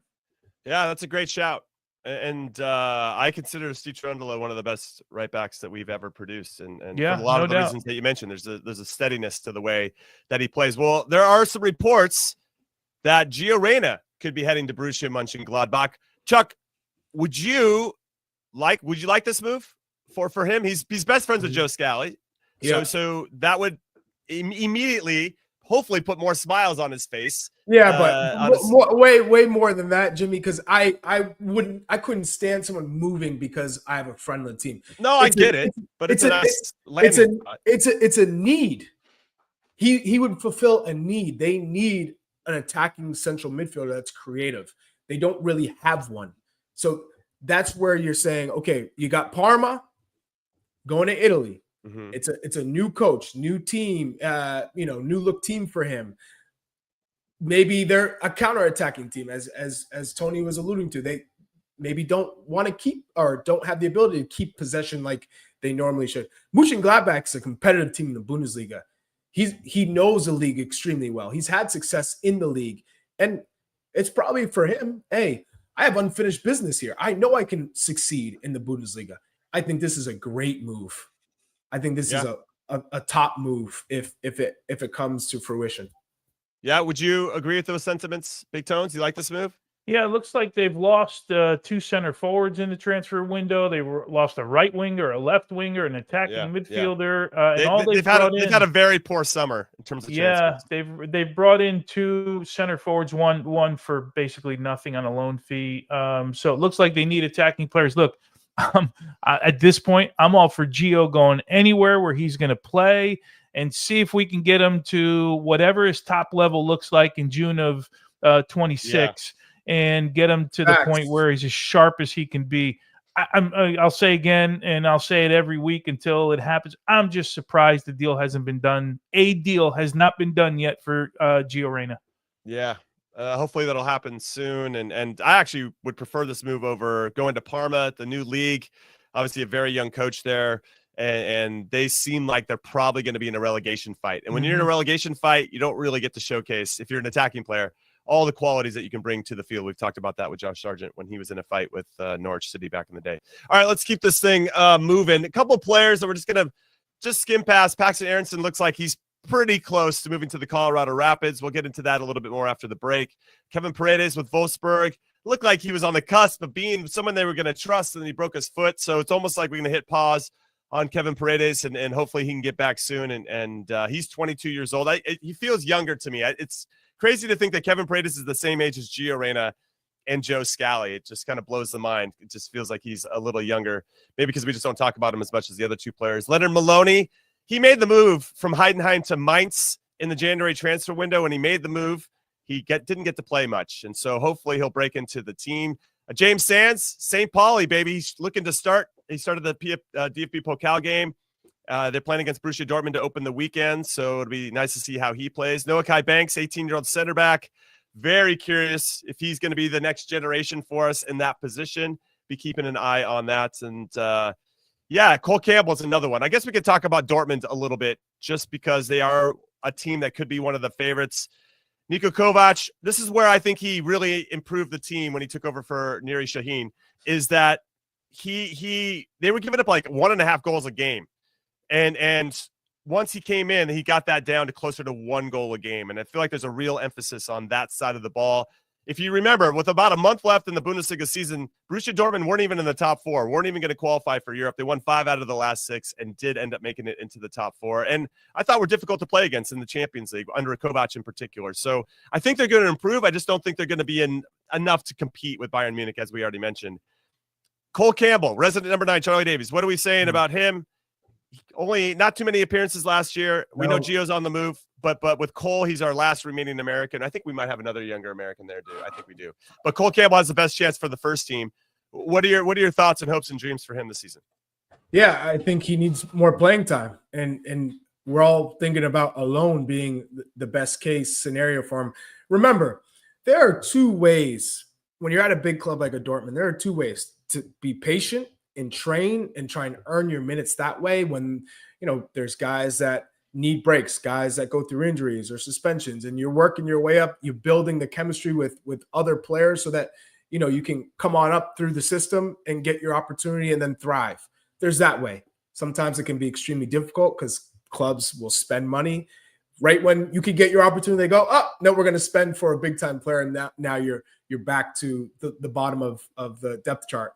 Yeah, that's a great shout. And I consider Steve Cherundolo one of the best right backs that we've ever produced. And for a lot of the reasons that you mentioned, there's a steadiness to the way that he plays. Well, there are some reports that Gio Reyna could be heading to Borussia Mönchengladbach. Chuck, would you like this move for him? He's best friends with Joe Scally. Yeah. So that would immediately hopefully put more smiles on his face. Yeah, but way more than that, Jimmy, because I couldn't stand someone moving because I have a friend on the team. No, I get it, but it's a need. He would fulfill a need. They need an attacking central midfielder that's creative. They don't really have one. So that's where you're saying, okay, you got Parma going to Italy. It's a new coach, new team, new look team for him. Maybe they're a counter-attacking team, as Tony was alluding to. They maybe don't want to keep or don't have the ability to keep possession like they normally should. Mönchengladbach is a competitive team in the Bundesliga. He knows the league extremely well. He's had success in the league, and it's probably for him, hey, I have unfinished business here. I know I can succeed in the Bundesliga. I think this is a great move. I think this is a top move if it comes to fruition. Yeah, would you agree with those sentiments, Big Tones? You like this move? Yeah, it looks like they've lost 2 center forwards in the transfer window. They lost a right winger, a left winger, an attacking midfielder. They've had a very poor summer in terms of transfers. Yeah, they've brought in 2 center forwards, one for basically nothing on a loan fee. So it looks like they need attacking players. Look, at this point, I'm all for Gio going anywhere where he's going to play and see if we can get him to whatever his top level looks like in June of 26 and get him to the point where he's as sharp as he can be. I'll say again, and I'll say it every week until it happens. I'm just surprised the deal hasn't been done. A deal has not been done yet for Gio Reyna. Yeah. Hopefully that'll happen soon. And I actually would prefer this move over going to Parma, the new league. Obviously a very young coach there. And they seem like they're probably going to be in a relegation fight. And when you're in a relegation fight, you don't really get to showcase, if you're an attacking player, all the qualities that you can bring to the field. We've talked about that with Josh Sargent when he was in a fight with Norwich City back in the day. All right, let's keep this thing moving. A couple of players that we're just going to skim past. Paxten Aaronson looks like he's pretty close to moving to the Colorado Rapids. We'll get into that a little bit more after the break. Kevin Paredes with Wolfsburg looked like he was on the cusp of being someone they were going to trust, and then he broke his foot. So it's almost like we're going to hit pause on Kevin Paredes, and hopefully he can get back soon. And he's 22 years old. He feels younger to me. It's crazy to think that Kevin Paredes is the same age as Gio Reyna and Joe Scally. It just kind of blows the mind. It just feels like he's a little younger, maybe because we just don't talk about him as much as the other 2 players. Leonard Maloney, he made the move from Heidenheim to Mainz in the January transfer window. When he made the move, he didn't get to play much. And so hopefully he'll break into the team. James Sands, St. Pauli, baby. He's looking to start. He started the DFB Pokal game. They're playing against Borussia Dortmund to open the weekend, so it'll be nice to see how he plays. Noah Kai Banks, 18-year-old center back. Very curious if he's going to be the next generation for us in that position. Be keeping an eye on that. And, Cole Campbell is another one. I guess we could talk about Dortmund a little bit just because they are a team that could be one of the favorites. Niko Kovac, this is where I think he really improved the team when he took over for Nuri Sahin, is that they were giving up like 1.5 goals a game. And once he came in, he got that down to closer to 1 goal a game. And I feel like there's a real emphasis on that side of the ball. If you remember, with about a month left in the Bundesliga season, Borussia Dortmund weren't even in the top 4, weren't even going to qualify for Europe. They won 5 out of the last 6 and did end up making it into the top 4. And I thought were difficult to play against in the Champions League, under Kovac in particular. So I think they're going to improve. I just don't think they're going to be enough to compete with Bayern Munich, as we already mentioned. Cole Campbell, resident number 9, Charlie Davies. What are we saying about him? only not too many appearances last year. We know No. Gio's on the move, but with Cole, he's our last remaining American. I think we might have another younger American there, too. I think we do. But Cole Campbell has the best chance for the first team. What are your thoughts and hopes and dreams for him this season? Yeah, I think he needs more playing time, and we're all thinking about alone being the best case scenario for him. Remember, there are two ways when you're at a big club like a Dortmund. There are two ways to be patient and train and try and earn your minutes that way. When there's guys that need breaks, guys that go through injuries or suspensions, and you're working your way up, you're building the chemistry with other players so that you can come on up through the system and get your opportunity and then thrive. There's that way. Sometimes it can be extremely difficult because clubs will spend money right when you could get your opportunity. They go, oh no, we're going to spend for a big time player, and now you're back to the bottom of the depth chart.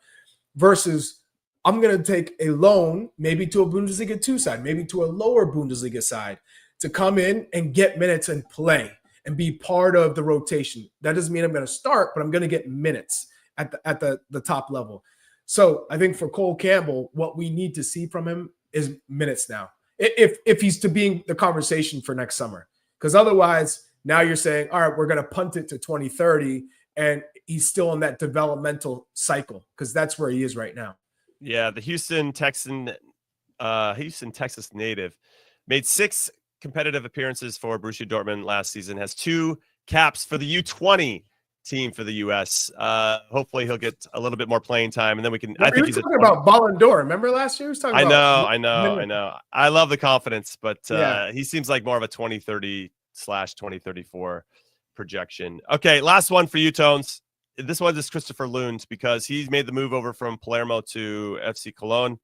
Versus, I'm going to take a loan, maybe to a Bundesliga 2 side, maybe to a lower Bundesliga side, to come in and get minutes and play and be part of the rotation. That doesn't mean I'm going to start, but I'm going to get minutes at the top level. So I think for Cole Campbell, what we need to see from him is minutes now, if he's to be in the conversation for next summer. Because otherwise, now you're saying, all right, we're going to punt it to 2030, and he's still in that developmental cycle because that's where he is right now. Yeah, the Houston, Texas native made 6 competitive appearances for Borussia Dortmund last season, has 2 caps for the U20 team for the U.S. Hopefully he'll get a little bit more playing time, and then we can. I think he's talking about Ballon d'Or. Remember last year? He was talking about. I know. I love the confidence, but he seems like more of a 2030/2034 projection. Okay, last one for you, Tones. This one is Christopher Lund because he's made the move over from Palermo to FC Cologne,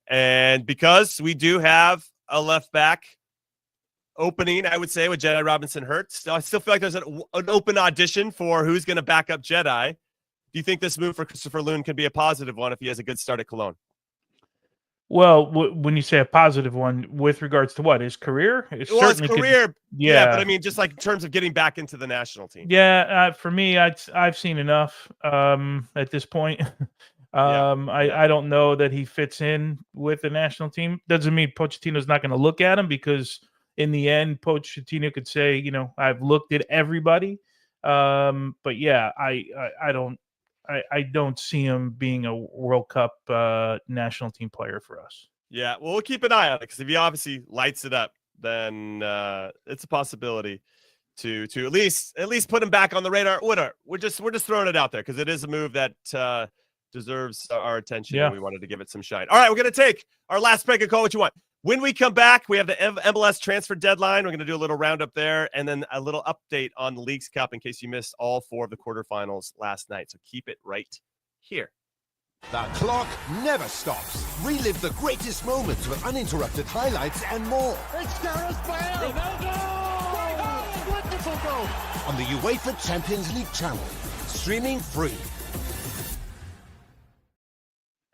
and because we do have a left back opening, I would say, with Jedi Robinson hurt. I still feel like there's an open audition for who's going to back up Jedi. Do you think this move for Christopher Lund could be a positive one if he has a good start at Cologne? Well, when you say a positive one, with regards to what? His career? His career, yeah. But I mean, just like in terms of getting back into the national team. Yeah, for me, I've seen enough at this point. I don't know that he fits in with the national team. Doesn't mean Pochettino's not going to look at him, because in the end, Pochettino could say, I've looked at everybody. But yeah, I don't see him being a World Cup national team player for us. Yeah, well, we'll keep an eye on it, because if he obviously lights it up, then it's a possibility to at least put him back on the radar. We're just throwing it out there because it is a move that deserves our attention. Yeah. And we wanted to give it some shine. All right, we're going to take our last break and call what you want. When we come back, we have the MLS transfer deadline. We're going to do a little roundup there, and then a little update on the Leagues Cup in case you missed all 4 of the quarterfinals last night. So keep it right here. The clock never stops. Relive the greatest moments with uninterrupted highlights and more. It's Gareth Bale! Ronaldo! Wonderful goal! On the UEFA Champions League channel. Streaming free.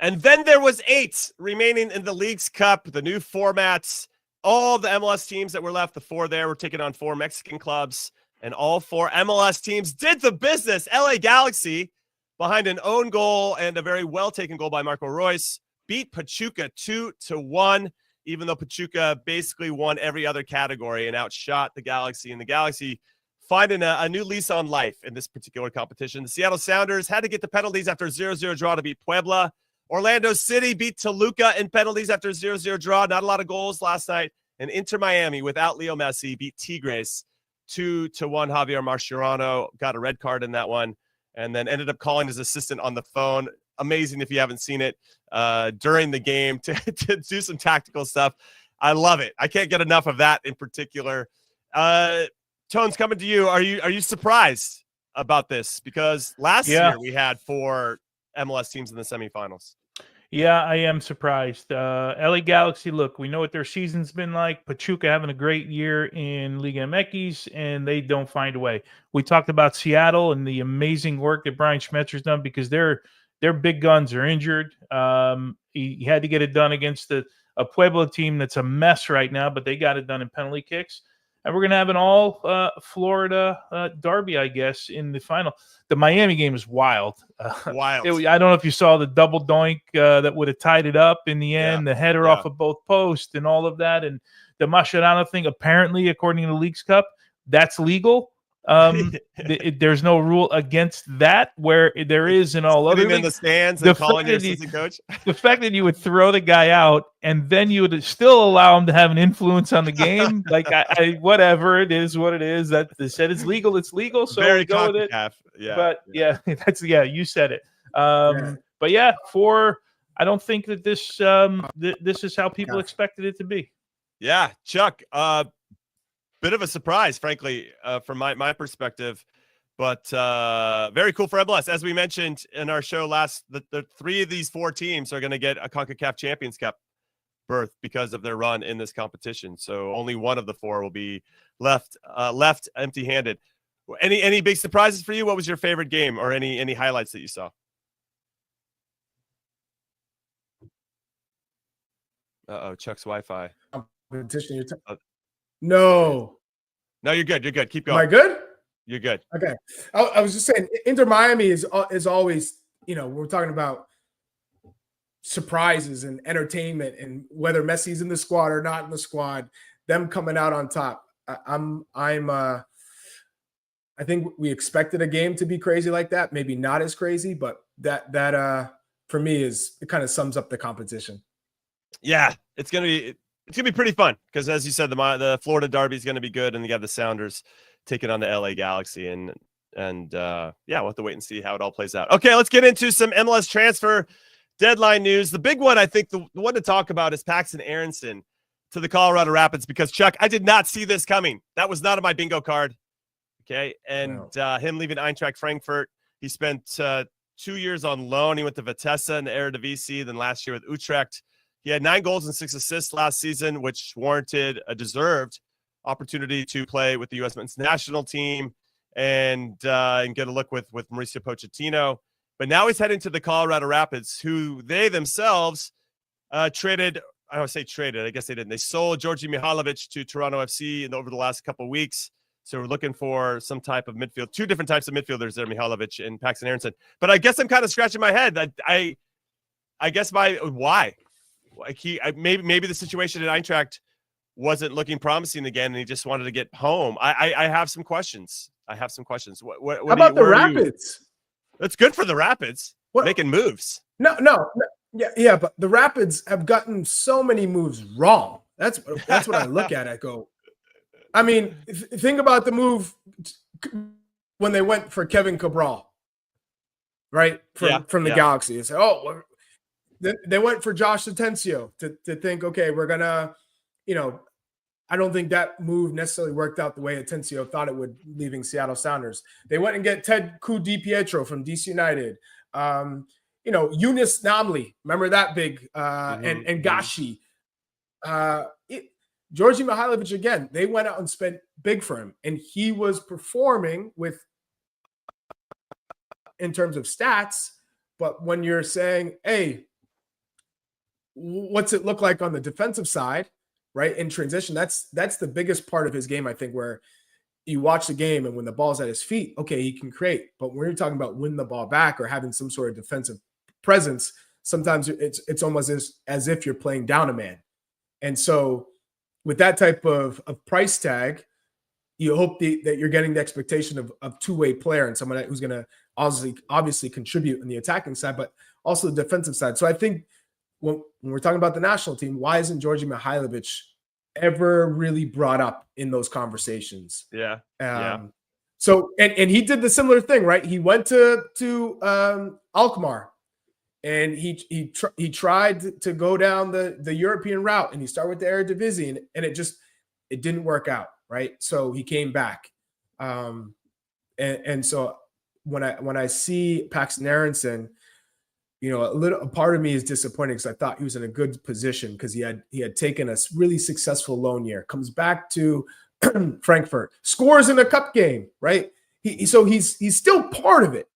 And then there was 8 remaining in the Leagues Cup, the new formats. All the MLS teams that were left, the 4 there, were taking on 4 Mexican clubs. And all 4 MLS teams did the business. LA Galaxy, behind an own goal and a very well-taken goal by Marco Reus, beat Pachuca 2-1, even though Pachuca basically won every other category and outshot the Galaxy. And the Galaxy finding a new lease on life in this particular competition. The Seattle Sounders had to get the penalties after a 0-0 draw to beat Puebla. Orlando City beat Toluca in penalties after a 0-0 draw. Not a lot of goals last night. And Inter Miami, without Leo Messi, beat Tigres 2-1. Javier Mascherano got a red card in that one, and then ended up calling his assistant on the phone. Amazing if you haven't seen it during the game to do some tactical stuff. I love it. I can't get enough of that in particular. Tones, coming to you. Are you surprised about this? Because last year we had 4 MLS teams in the semifinals. Yeah, I am surprised. LA Galaxy, look, we know what their season's been like. Pachuca having a great year in Liga MX, and they don't find a way. We talked about Seattle and the amazing work that Brian Schmetzer's done because their big guns are injured. He had to get it done against a Puebla team that's a mess right now, but they got it done in penalty kicks. And we're going to have an all Florida derby, I guess, in the final. The Miami game is wild. Wild. I don't know if you saw the double doink that would have tied it up in the end, the header off of both posts and all of that. And the Mascherano thing, apparently, according to the Leagues Cup, that's legal. There's no rule against that, where there is in all other leagues. In the stands and calling your assistant coach. The fact that you would throw the guy out and then you would still allow him to have an influence on the game, like I whatever, it is what it is. That they said it's legal, it's legal. So very we go with it. Yeah, but you said it. But I don't think that this is how people expected it to be. Yeah, Chuck. Bit of a surprise, frankly, from my perspective, but very cool for MLS. As we mentioned in our show the 3 of these 4 teams are going to get a CONCACAF Champions Cup berth because of their run in this competition. So only one of the 4 will be left empty-handed. Any big surprises for you? What was your favorite game, or any highlights that you saw? Chuck's Wi-Fi. Competition. No, you're good. You're good. Keep going. Am I good? You're good. Okay. I was just saying, Inter Miami is always, we're talking about surprises and entertainment, and whether Messi's in the squad or not in the squad, them coming out on top. I think we expected a game to be crazy like that. Maybe not as crazy, but that for me it kind of sums up the competition. Yeah, it's gonna be pretty fun because, as you said, the Florida derby is going to be good, and you have the Sounders taking on the LA Galaxy, and we'll have to wait and see how it all plays out. Okay, let's get into some MLS transfer deadline news. The big one, I think, the one to talk about is Paxten Aaronson to the Colorado Rapids, because Chuck, I did not see this coming. That was not on my bingo card. Okay, and him leaving Eintracht Frankfurt. He spent 2 years on loan. He went to Vitesse in the Eredivisie, then last year with Utrecht. He had 9 goals and 6 assists last season, which warranted a deserved opportunity to play with the U.S. men's national team and get a look with Mauricio Pochettino. But now he's heading to the Colorado Rapids, who they themselves traded. I don't say traded. I guess they didn't. They sold Georgi Mihailovic to Toronto FC over the last couple of weeks. So we're looking for some type of midfield, 2 different types of midfielders there, Mihailovic and Paxten Aaronson. But I guess I'm kind of scratching my head. I guess why? Like maybe the situation at Eintracht wasn't looking promising again, and he just wanted to get home. I have some questions. What How about the Rapids? That's good for the Rapids. Making moves. No. Yeah, but the Rapids have gotten so many moves wrong. That's what I look at. I go, I mean, think about the move when they went for Kevin Cabral, right? From the Galaxy. It's they went for Josh Atencio to think, okay, we're gonna, I don't think that move necessarily worked out the way Atencio thought it would, leaving Seattle Sounders. They went and get Ted Ku DiPietro from DC United. Eunice Namli, remember that big, and Gashi. Georgi Mihailovic, again, they went out and spent big for him, and he was performing in terms of stats. But when you're saying, hey, what's it look like on the defensive side, right, in transition, that's the biggest part of his game, I think, where you watch the game and when the ball's at his feet, okay, he can create. But when you're talking about winning the ball back or having some sort of defensive presence, sometimes it's almost as if you're playing down a man. And so with that type of price tag, you hope that you're getting the expectation of two-way player and someone who's going to obviously contribute on the attacking side, but also the defensive side. So I think when we're talking about the national team, why isn't Georgi Mihailovic ever really brought up in those conversations? Yeah. So, and he did the similar thing, right? He went to Alkmaar, and he tried to go down the European route, and he started with the Eredivisie, and it didn't work out, right? So he came back, and so when I see Paxten Aaronson, a part of me is disappointed because I thought he was in a good position because he had taken a really successful loan year, comes back to Frankfurt, scores in a cup game, right? So he's still part of it.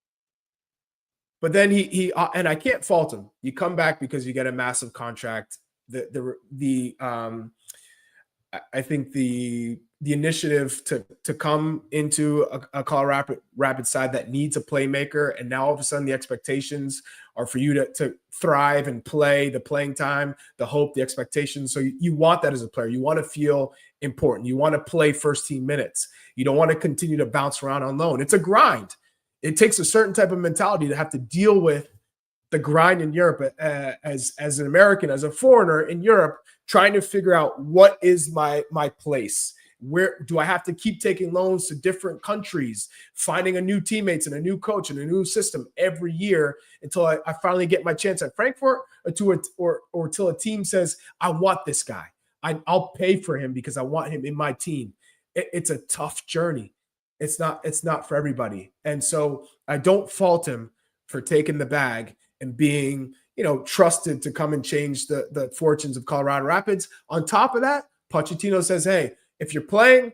But then he and I can't fault him. You come back because you get a massive contract. I think the the initiative to come into a Colorado Rapid side that needs a playmaker, and now all of a sudden the expectations are for you to thrive and play, the playing time, the hope, the expectations. So you want that as a player. You want to feel important. You want to play first team minutes. You don't want to continue to bounce around on loan. It's a grind. It takes a certain type of mentality to have to deal with the grind in Europe as an American, as a foreigner in Europe, trying to figure out what is my place. Where do I have to keep taking loans to different countries, finding a new teammates and a new coach and a new system every year until I finally get my chance at Frankfurt, or till a team says, I want this guy. I'll pay for him because I want him in my team. It's a tough journey. It's not for everybody. And so I don't fault him for taking the bag and being, trusted to come and change the fortunes of Colorado Rapids. On top of that, Pochettino says, hey, if you're playing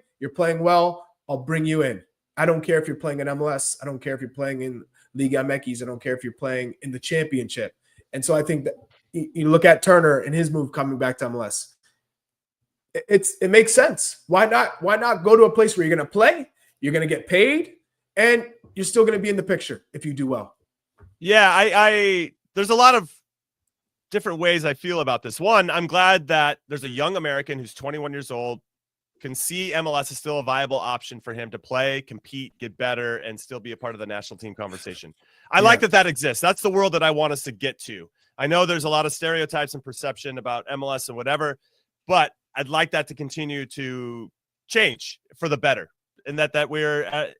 well, I'll bring you in. I don't care if you're playing in MLS. I don't care if you're playing in Liga MX. I don't care if you're playing in the championship. And so I think that you look at Turner and his move coming back to MLS. It makes sense. Why not go to a place where you're going to play, you're going to get paid, and you're still going to be in the picture if you do well. Yeah, there's a lot of different ways I feel about this. One, I'm glad that there's a young American who's 21 years old, can see MLS is still a viable option for him to play, compete, get better, and still be a part of the national team conversation. I like that exists. That's the world that I want us to get to. I know there's a lot of stereotypes and perception about MLS and whatever, but I'd like that to continue to change for the better. And that we're,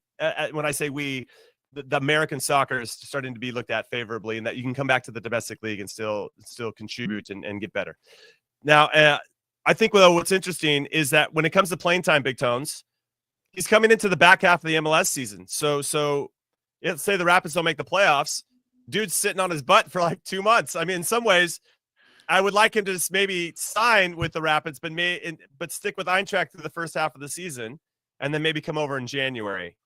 when I say we, the American soccer is starting to be looked at favorably, and that you can come back to the domestic league and still contribute and get better. Now, I think what's interesting is that when it comes to playing time, Big Tones, he's coming into the back half of the MLS season. So let's say the Rapids don't make the playoffs. Dude's sitting on his butt for like 2 months. I mean, in some ways, I would like him to just maybe sign with the Rapids, but stick with Eintracht through the first half of the season, and then maybe come over in January.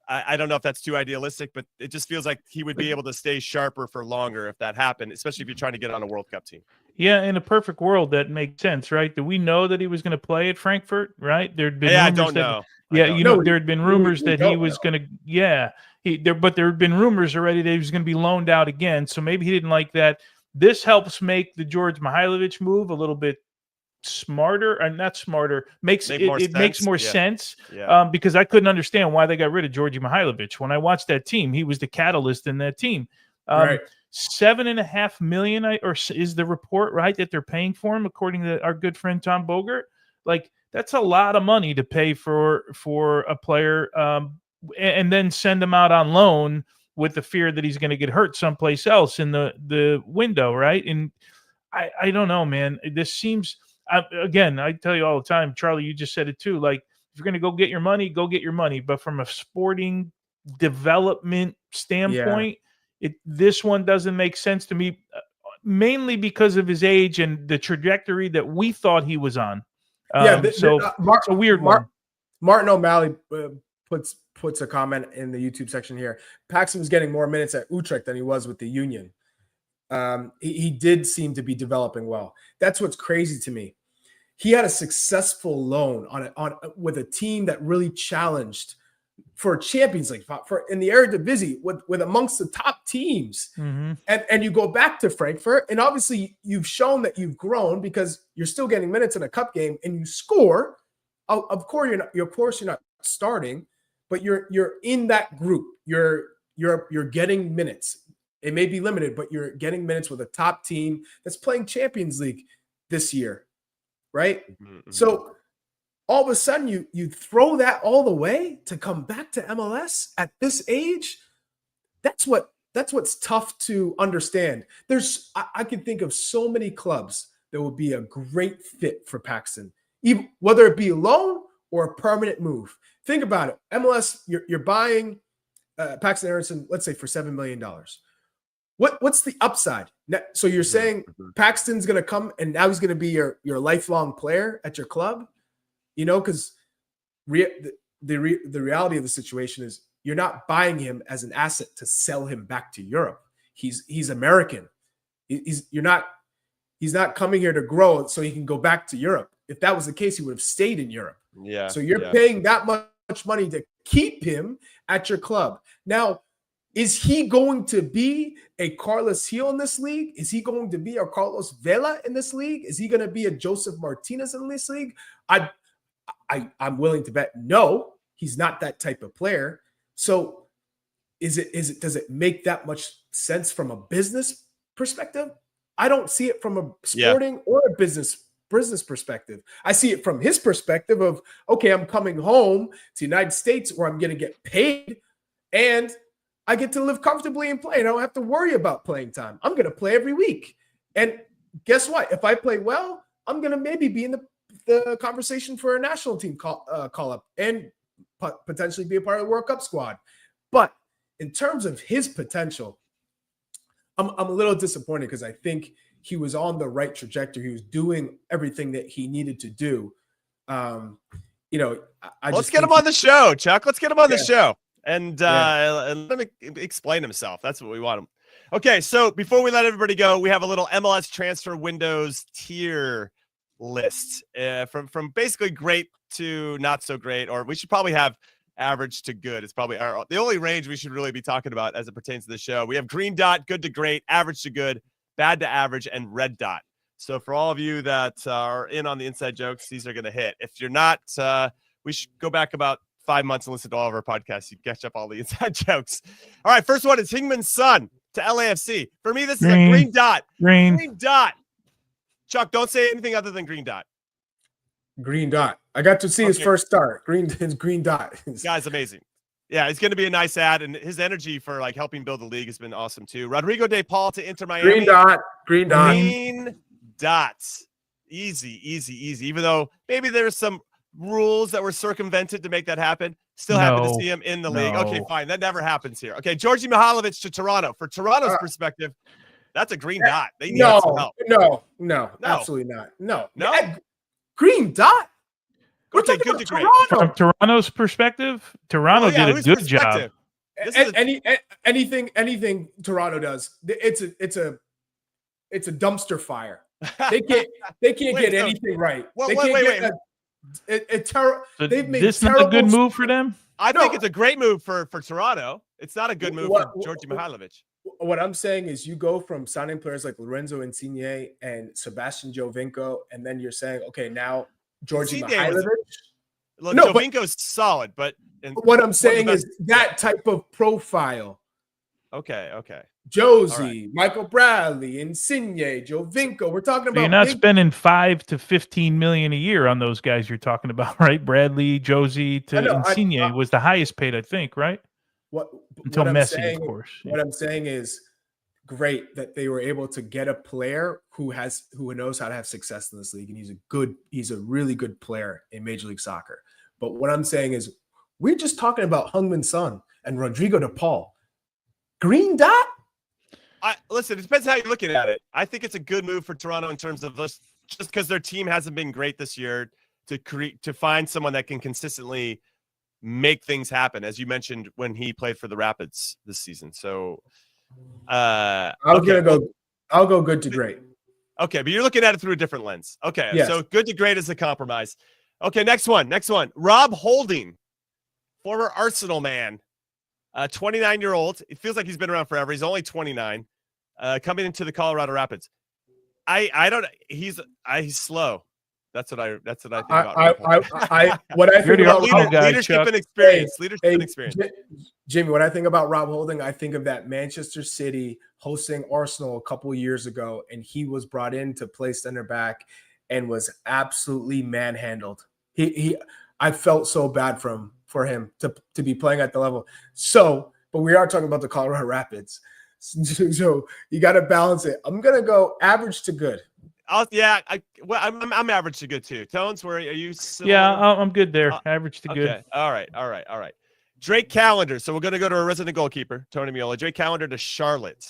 I don't know if that's too idealistic, but it just feels like he would be able to stay sharper for longer if that happened, especially if you're trying to get on a World Cup team. Yeah, in a perfect world, that makes sense, right? Do we know that he was going to play at Frankfurt, right? There'd been I don't know. There had been rumors that he was going to, but there had been rumors already that he was going to be loaned out again, so maybe he didn't like that. This helps make the George Mihailovic move a little bit smarter, and not smarter, makes more sense. Yeah. Because I couldn't understand why they got rid of Georgi Mihailovic. When I watched that team, he was the catalyst in that team. Right. $7.5 million, or is the report right that they're paying for him, according to our good friend Tom Bogert? Like, that's a lot of money to pay for a player, and then send him out on loan with the fear that he's going to get hurt someplace else in the window, right? And I don't know, man. This seems, again, I tell you all the time, Charlie, you just said it too. Like, if you're going to go get your money, go get your money. But from a sporting development standpoint, this one doesn't make sense to me, mainly because of his age and the trajectory that we thought he was on. It's a weird one. Martin O'Malley puts a comment in the YouTube section here. Paxten was getting more minutes at Utrecht than he was with the Union. He did seem to be developing well. That's what's crazy to me. He had a successful loan with a team that really challenged for Champions League, for in the Eredivisie with amongst the top teams. Mm-hmm. And you go back to Frankfurt, and obviously you've shown that you've grown because you're still getting minutes in a cup game and you score. Of course you're not starting, but you're in that group. You're getting minutes. It may be limited, but you're getting minutes with a top team that's playing Champions League this year, right? Mm-hmm. So all of a sudden you throw that all the way to come back to MLS at this age. That's what's tough to understand. I can think of so many clubs that would be a great fit for Paxten, even whether it be a loan or a permanent move. Think about it. MLS, you're buying Paxten Aaronson, let's say for $7 million. What's the upside? So you're saying Paxton's going to come and now he's going to be your lifelong player at your club? Because the reality of the situation is you're not buying him as an asset to sell him back to Europe. He's American. He's not coming here to grow so he can go back to Europe. If that was the case, he would have stayed in Europe. Yeah. So you're paying that much money to keep him at your club. Now, is he going to be a Carlos Gil in this league? Is he going to be a Carlos Vela in this league? Is he going to be a Joseph Martinez in this league? I'm willing to bet no, he's not that type of player. So does it make that much sense from a business perspective? I don't see it from a sporting or a business perspective. I see it from his perspective of, okay, I'm coming home to the United States where I'm going to get paid and I get to live comfortably and play. And I don't have to worry about playing time. I'm going to play every week. And guess what? If I play well, I'm going to maybe be in the conversation for a national team call up and potentially be a part of the World Cup squad. But in terms of his potential, I'm a little disappointed because I think he was on the right trajectory. He was doing everything that he needed to do. Let's get him on the show, Chuck. Let's get him on the show. And let him explain himself. That's what we want him. Okay, so before we let everybody go, we have a little MLS transfer windows tier list from basically great to not so great, or we should probably have average to good. It's probably the only range we should really be talking about as it pertains to the show. We have green dot, good to great, average to good, bad to average, and red dot. So for all of you that are in on the inside jokes, these are going to hit. If you're not, we should go back about 5 months and listen to all of our podcasts. You catch up all the inside jokes. All right, first one is Hingman's son to LAFC. For me, this is a green dot. Green dot. Chuck, don't say anything other than green dot. Green dot. I got to see his first start. Green dot. Guy's amazing. Yeah, it's going to be a nice ad, and his energy for like helping build the league has been awesome too. Rodrigo De Paul to Inter Miami. Green dot. Green dot. Green dots. Easy. Even though maybe there's some rules that were circumvented to make that happen. Still happy to see him in the league. Okay, fine. That never happens here. Okay, Georgi Mihailovic to Toronto. For Toronto's perspective, that's a green dot. They need some help. No, absolutely not. No. Green dot? Okay, good to great. From Toronto's perspective, Toronto did a good job. Anything Toronto does, it's a dumpster fire. They can't get anything right. Wait. They've made this not a good move for them. I think it's a great move for Toronto. It's not a good move for Georgi Mihailovic. What I'm saying is you go from signing players like Lorenzo Insigne and Sebastian Giovinco, and then you're saying, okay, now Georgi Mihailovic. Giovinco's solid, but what I'm saying is that type of profile. Okay. Josie, right. Michael Bradley, Insigne, Giovinco. We're talking about. You're not spending $5 to $15 million a year on those guys you're talking about, right? Bradley, Josie to Insigne was the highest paid, I think, right? Until Messi, of course. What I'm saying is great that they were able to get a player who knows how to have success in this league, and he's a really good player in Major League Soccer. But what I'm saying is we're just talking about Heung-min Son and Rodrigo De Paul. Green dot? Listen, it depends how you're looking at it. I think it's a good move for Toronto in terms of just because their team hasn't been great this year to find someone that can consistently make things happen, as you mentioned when he played for the Rapids this season. So I'll go good to great. Okay, but you're looking at it through a different lens. Okay, yes. So good to great is a compromise. Okay, next one. Rob Holding, former Arsenal man, 29-year-old. It feels like he's been around forever. He's only 29, coming into the Colorado Rapids. He's slow. That's what I think about. Leadership and experience. Jimmy, when I think about Rob Holding, I think of that Manchester City hosting Arsenal a couple years ago, and he was brought in to play center back and was absolutely manhandled. I felt so bad for him to be playing at the level. So, but we are talking about the Colorado Rapids. So you got to balance it. I'm going to go average to good. I'm average to good too. Tones, where are you? Similar? Yeah, I'm good there. Average to good. Okay. All right. Drake Callender. So we're going to go to a resident goalkeeper, Tony Miola. Drake Callender to Charlotte.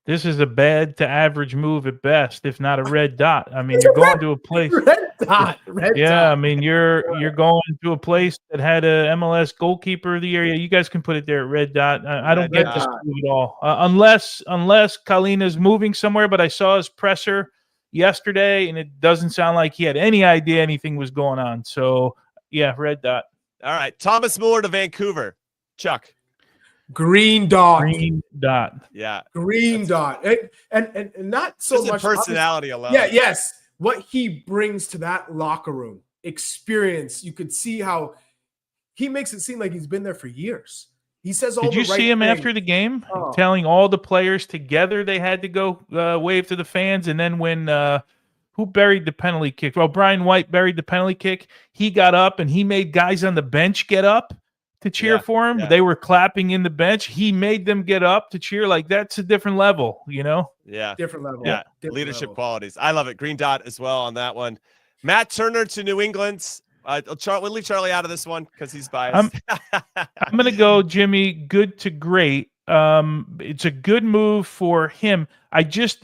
This is a bad to average move at best, if not a red dot. I mean, you're going to a place. Red dot. I mean, you're going to a place that had a MLS goalkeeper of the year. You guys can put it there at red dot. I don't get this move at all, unless Kalina's moving somewhere. But I saw his presser, yesterday, and it doesn't sound like he had any idea anything was going on. So, yeah, red dot. All right. Thomas Muller to Vancouver. Chuck. Green dot. Green dot. Yeah. Green dot. And not so Just much personality alone. Yeah, yes. What he brings to that locker room, experience. You could see how he makes it seem like he's been there for years. He says all the right things. Did you see him after the game telling all the players together they had to go wave to the fans? And then when who buried the penalty kick? Well, Brian White buried the penalty kick. He got up and he made guys on the bench get up to cheer for him. Yeah. They were clapping in the bench. He made them get up to cheer. Like, that's a different level, you know? Yeah. Different level. Yeah. Different Leadership level. qualities. I love it. Green dot as well on that one. Matt Turner to New England. We'll leave Charlie out of this one because he's biased. I'm going to go, Jimmy, good to great. It's a good move for him.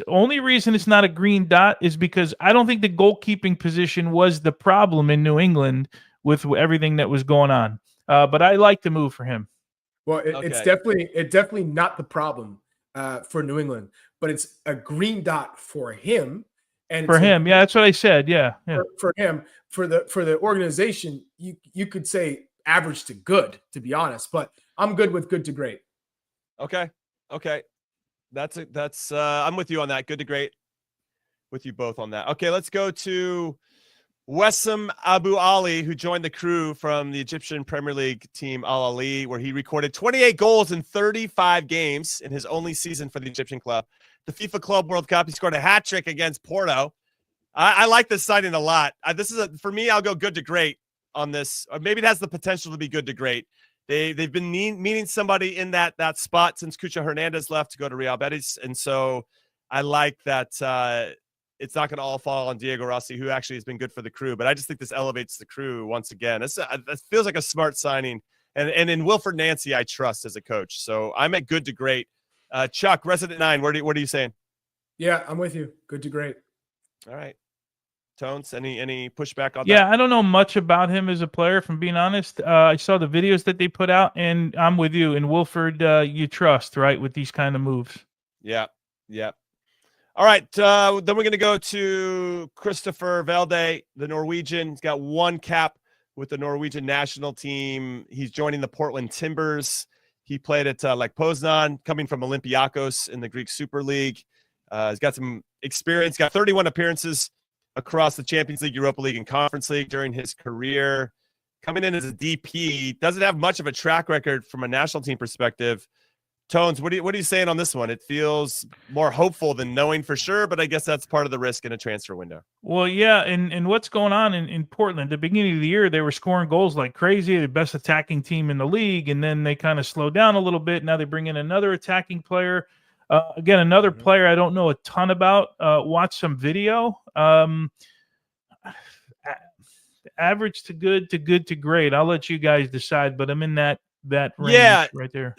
Only reason it's not a green dot is because I don't think the goalkeeping position was the problem in New England with everything that was going on. But I like the move for him. Well, it's definitely not the problem for New England, but it's a green dot for him. And for him, yeah, that's what I said. Yeah. For him, for the organization, you could say average to good, to be honest. But I'm good with good to great. Okay. That's I'm with you on that. Good to great. With you both on that. Okay, let's go to Wessam Abu Ali, who joined the crew from the Egyptian Premier League team Al Ahly, where he recorded 28 goals in 35 games in his only season for the Egyptian club. The FIFA Club World Cup, he scored a hat trick against Porto. I like this signing a lot. For me, I'll go good to great on this. Or maybe it has the potential to be good to great. They've been meaning somebody in that spot since Cucho Hernandez left to go to Real Betis, and so I like that. It's not going to all fall on Diego Rossi, who actually has been good for the crew. But I just think this elevates the crew once again. It feels like a smart signing. And in Wilfred Nancy, I trust as a coach. So I'm at good to great. Chuck, Resident 9, what are you saying? Yeah, I'm with you. Good to great. All right. Tones, any pushback on that? Yeah, I don't know much about him as a player, if I'm being honest. I saw the videos that they put out, and I'm with you. In Wilfred, you trust, right, with these kind of moves. Yeah. All right, then we're going to go to Christopher Velde, the Norwegian. He's got one cap with the Norwegian national team. He's joining the Portland Timbers. He played at Lech Poznan, coming from Olympiacos in the Greek Super League. He's got some experience, got 31 appearances across the Champions League, Europa League, and Conference League during his career. Coming in as a DP, doesn't have much of a track record from a national team perspective. Tones, what are you saying on this one? It feels more hopeful than knowing for sure, but I guess that's part of the risk in a transfer window. Well, yeah, and what's going on in Portland? At the beginning of the year, they were scoring goals like crazy, the best attacking team in the league, and then they kind of slowed down a little bit. Now they bring in another attacking player. Again, another player I don't know a ton about. Watch some video. Average to good to great. I'll let you guys decide, but I'm in that range right there.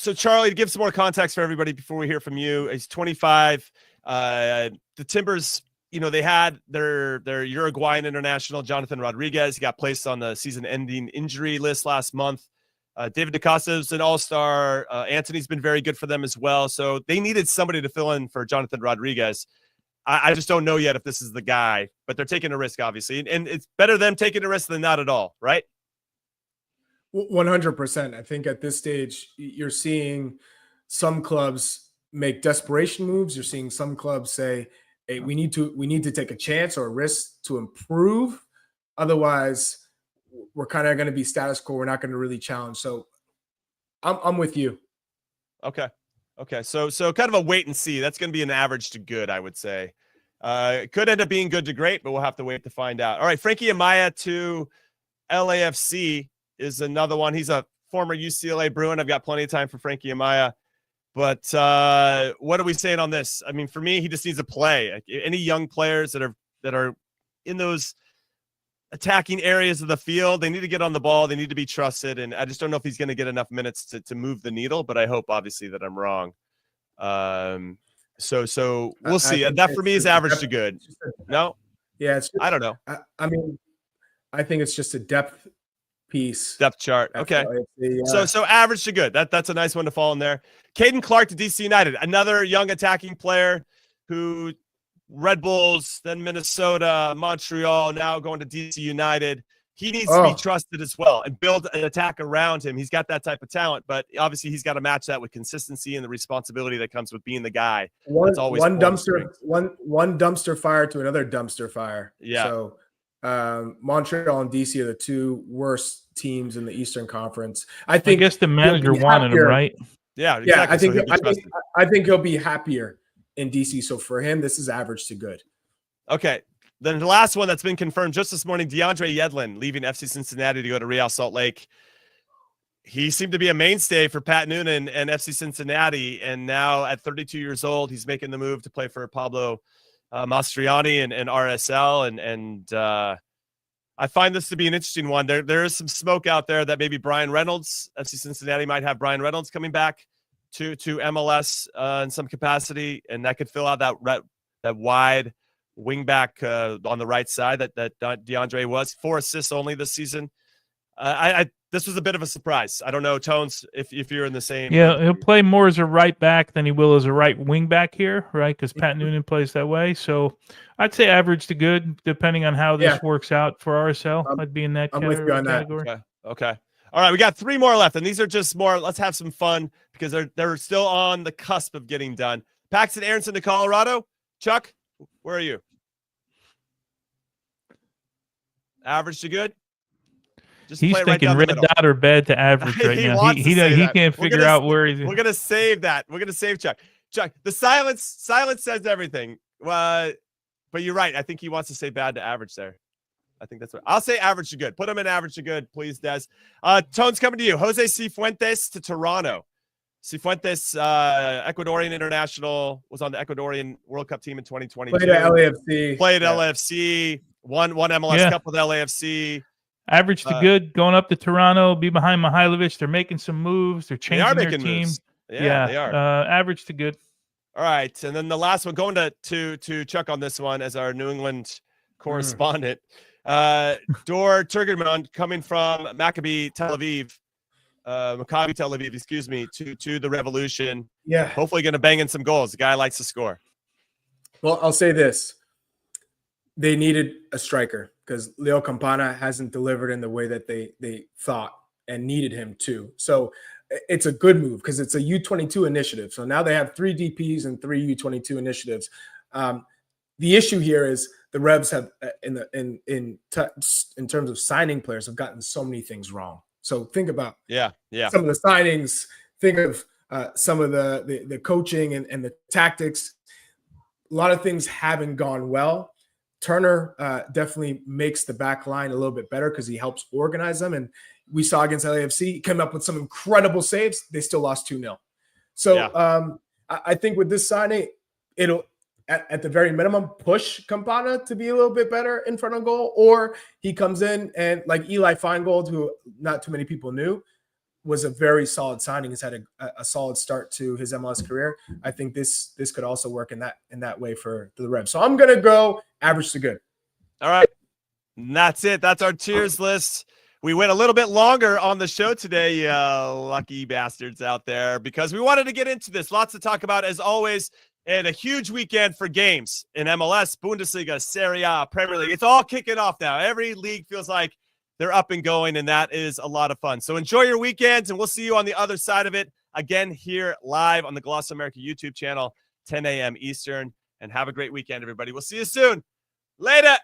So Charlie, to give some more context for everybody before we hear from you, he's 25. The Timbers, they had their Uruguayan international, Jonathan Rodriguez. He got placed on the season-ending injury list last month. David DaCosta is an all-star. Anthony's been very good for them as well. So they needed somebody to fill in for Jonathan Rodriguez. I just don't know yet if this is the guy, but they're taking a risk, obviously. And it's better them taking a risk than not at all, right? 100%. I think at this stage, you're seeing some clubs make desperation moves. You're seeing some clubs say, "Hey, we need to take a chance or a risk to improve. Otherwise, we're kind of going to be status quo. We're not going to really challenge." So, I'm with you. Okay. So kind of a wait and see. That's going to be an average to good, I would say. It could end up being good to great, but we'll have to wait to find out. All right, Frankie Amaya to LAFC is another one. He's a former UCLA Bruin. I've got plenty of time for Frankie Amaya. But what are we saying on this? I mean, for me, he just needs to play. Any young players that are in those attacking areas of the field, they need to get on the ball. They need to be trusted. And I just don't know if he's going to get enough minutes to move the needle, but I hope, obviously, that I'm wrong. So we'll see. That, for me, is average to good. No? Yeah. I don't know. I mean, I think it's just a depth piece. Depth chart. Okay. So average to good. That's a nice one to fall in there. Caden Clark to DC United, another young attacking player who Red Bulls, then Minnesota, Montreal, now going to DC United. He needs to be trusted as well and build an attack around him. He's got that type of talent, but obviously he's got to match that with consistency and the responsibility that comes with being the guy. One dumpster fire to another dumpster fire. Yeah. So Montreal and DC are the two worst teams in the Eastern Conference. I guess the manager wanted him, right? Yeah, exactly. Yeah. I think he'll be happier in DC. So for him, this is average to good. Okay. Then the last one that's been confirmed just this morning, DeAndre Yedlin leaving FC Cincinnati to go to Real Salt Lake. He seemed to be a mainstay for Pat Noonan and FC Cincinnati, and now at 32 years old, he's making the move to play for Pablo Mastriani and RSL, and I find this to be an interesting one. There is some smoke out there that maybe Brian Reynolds, FC Cincinnati might have Brian Reynolds coming back to MLS in some capacity, and that could fill out that wide wing back on the right side that DeAndre was. 4 assists only this season. This was a bit of a surprise. I don't know, Tones, if you're in the same. Yeah, he'll play more as a right back than he will as a right wing back here, right? Because Pat Noonan plays that way. So I'd say average to good, depending on how this works out for RSL. I'd be in that category. Okay. All right, we got 3 more left, and these are just more. Let's have some fun because they're still on the cusp of getting done. Paxten Aaronson to Colorado. Chuck, where are you? Average to good? Just he's thinking red dot or bad to average right now. He can't figure out where he's. We're gonna save that. We're gonna save Chuck. Chuck, the silence says everything. But you're right. I think he wants to say bad to average there. I think that's what I'll say. Average to good. Put him in average to good, please, Des. Tone's coming to you. Jose Cifuentes to Toronto. Cifuentes, Ecuadorian international, was on the Ecuadorian World Cup team in 2022. Played at LAFC. Played at LAFC. Won MLS Cup with LAFC. Average to good, going up to Toronto, be behind Mihailovic. They're making some moves. They're changing their team. Moves. Yeah, they are. Average to good. All right, and then the last one, going to Chuck on this one as our New England correspondent. Dor Turgerman coming from Maccabi Tel Aviv, excuse me, to the Revolution. Yeah. Hopefully going to bang in some goals. The guy likes to score. Well, I'll say this. They needed a striker because Leo Campana hasn't delivered in the way that they thought and needed him to. So it's a good move because it's a U22 initiative. So now they have 3 DPs and 3 U22 initiatives. The issue here is the Revs have in terms of signing players have gotten so many things wrong. So think about some of the signings. Think of some of the coaching and the tactics. A lot of things haven't gone well. Turner definitely makes the back line a little bit better because he helps organize them. And we saw against LAFC, he came up with some incredible saves. They still lost 2-0. So I think with this signing, it'll, at the very minimum, push Campana to be a little bit better in front of goal. Or he comes in and like Eli Feingold, who not too many people knew, was a very solid signing. He's had a solid start to his MLS career. I think this could also work in that way for the Revs. So I'm going to go average to good. All right. And that's it. That's our tiers list. We went a little bit longer on the show today, you lucky bastards out there, because we wanted to get into this. Lots to talk about, as always, and a huge weekend for games in MLS, Bundesliga, Serie A, Premier League. It's all kicking off now. Every league feels like they're up and going, and that is a lot of fun. So enjoy your weekends, and we'll see you on the other side of it again here live on the Gloss America YouTube channel, 10 a.m. Eastern. And have a great weekend, everybody. We'll see you soon. Later.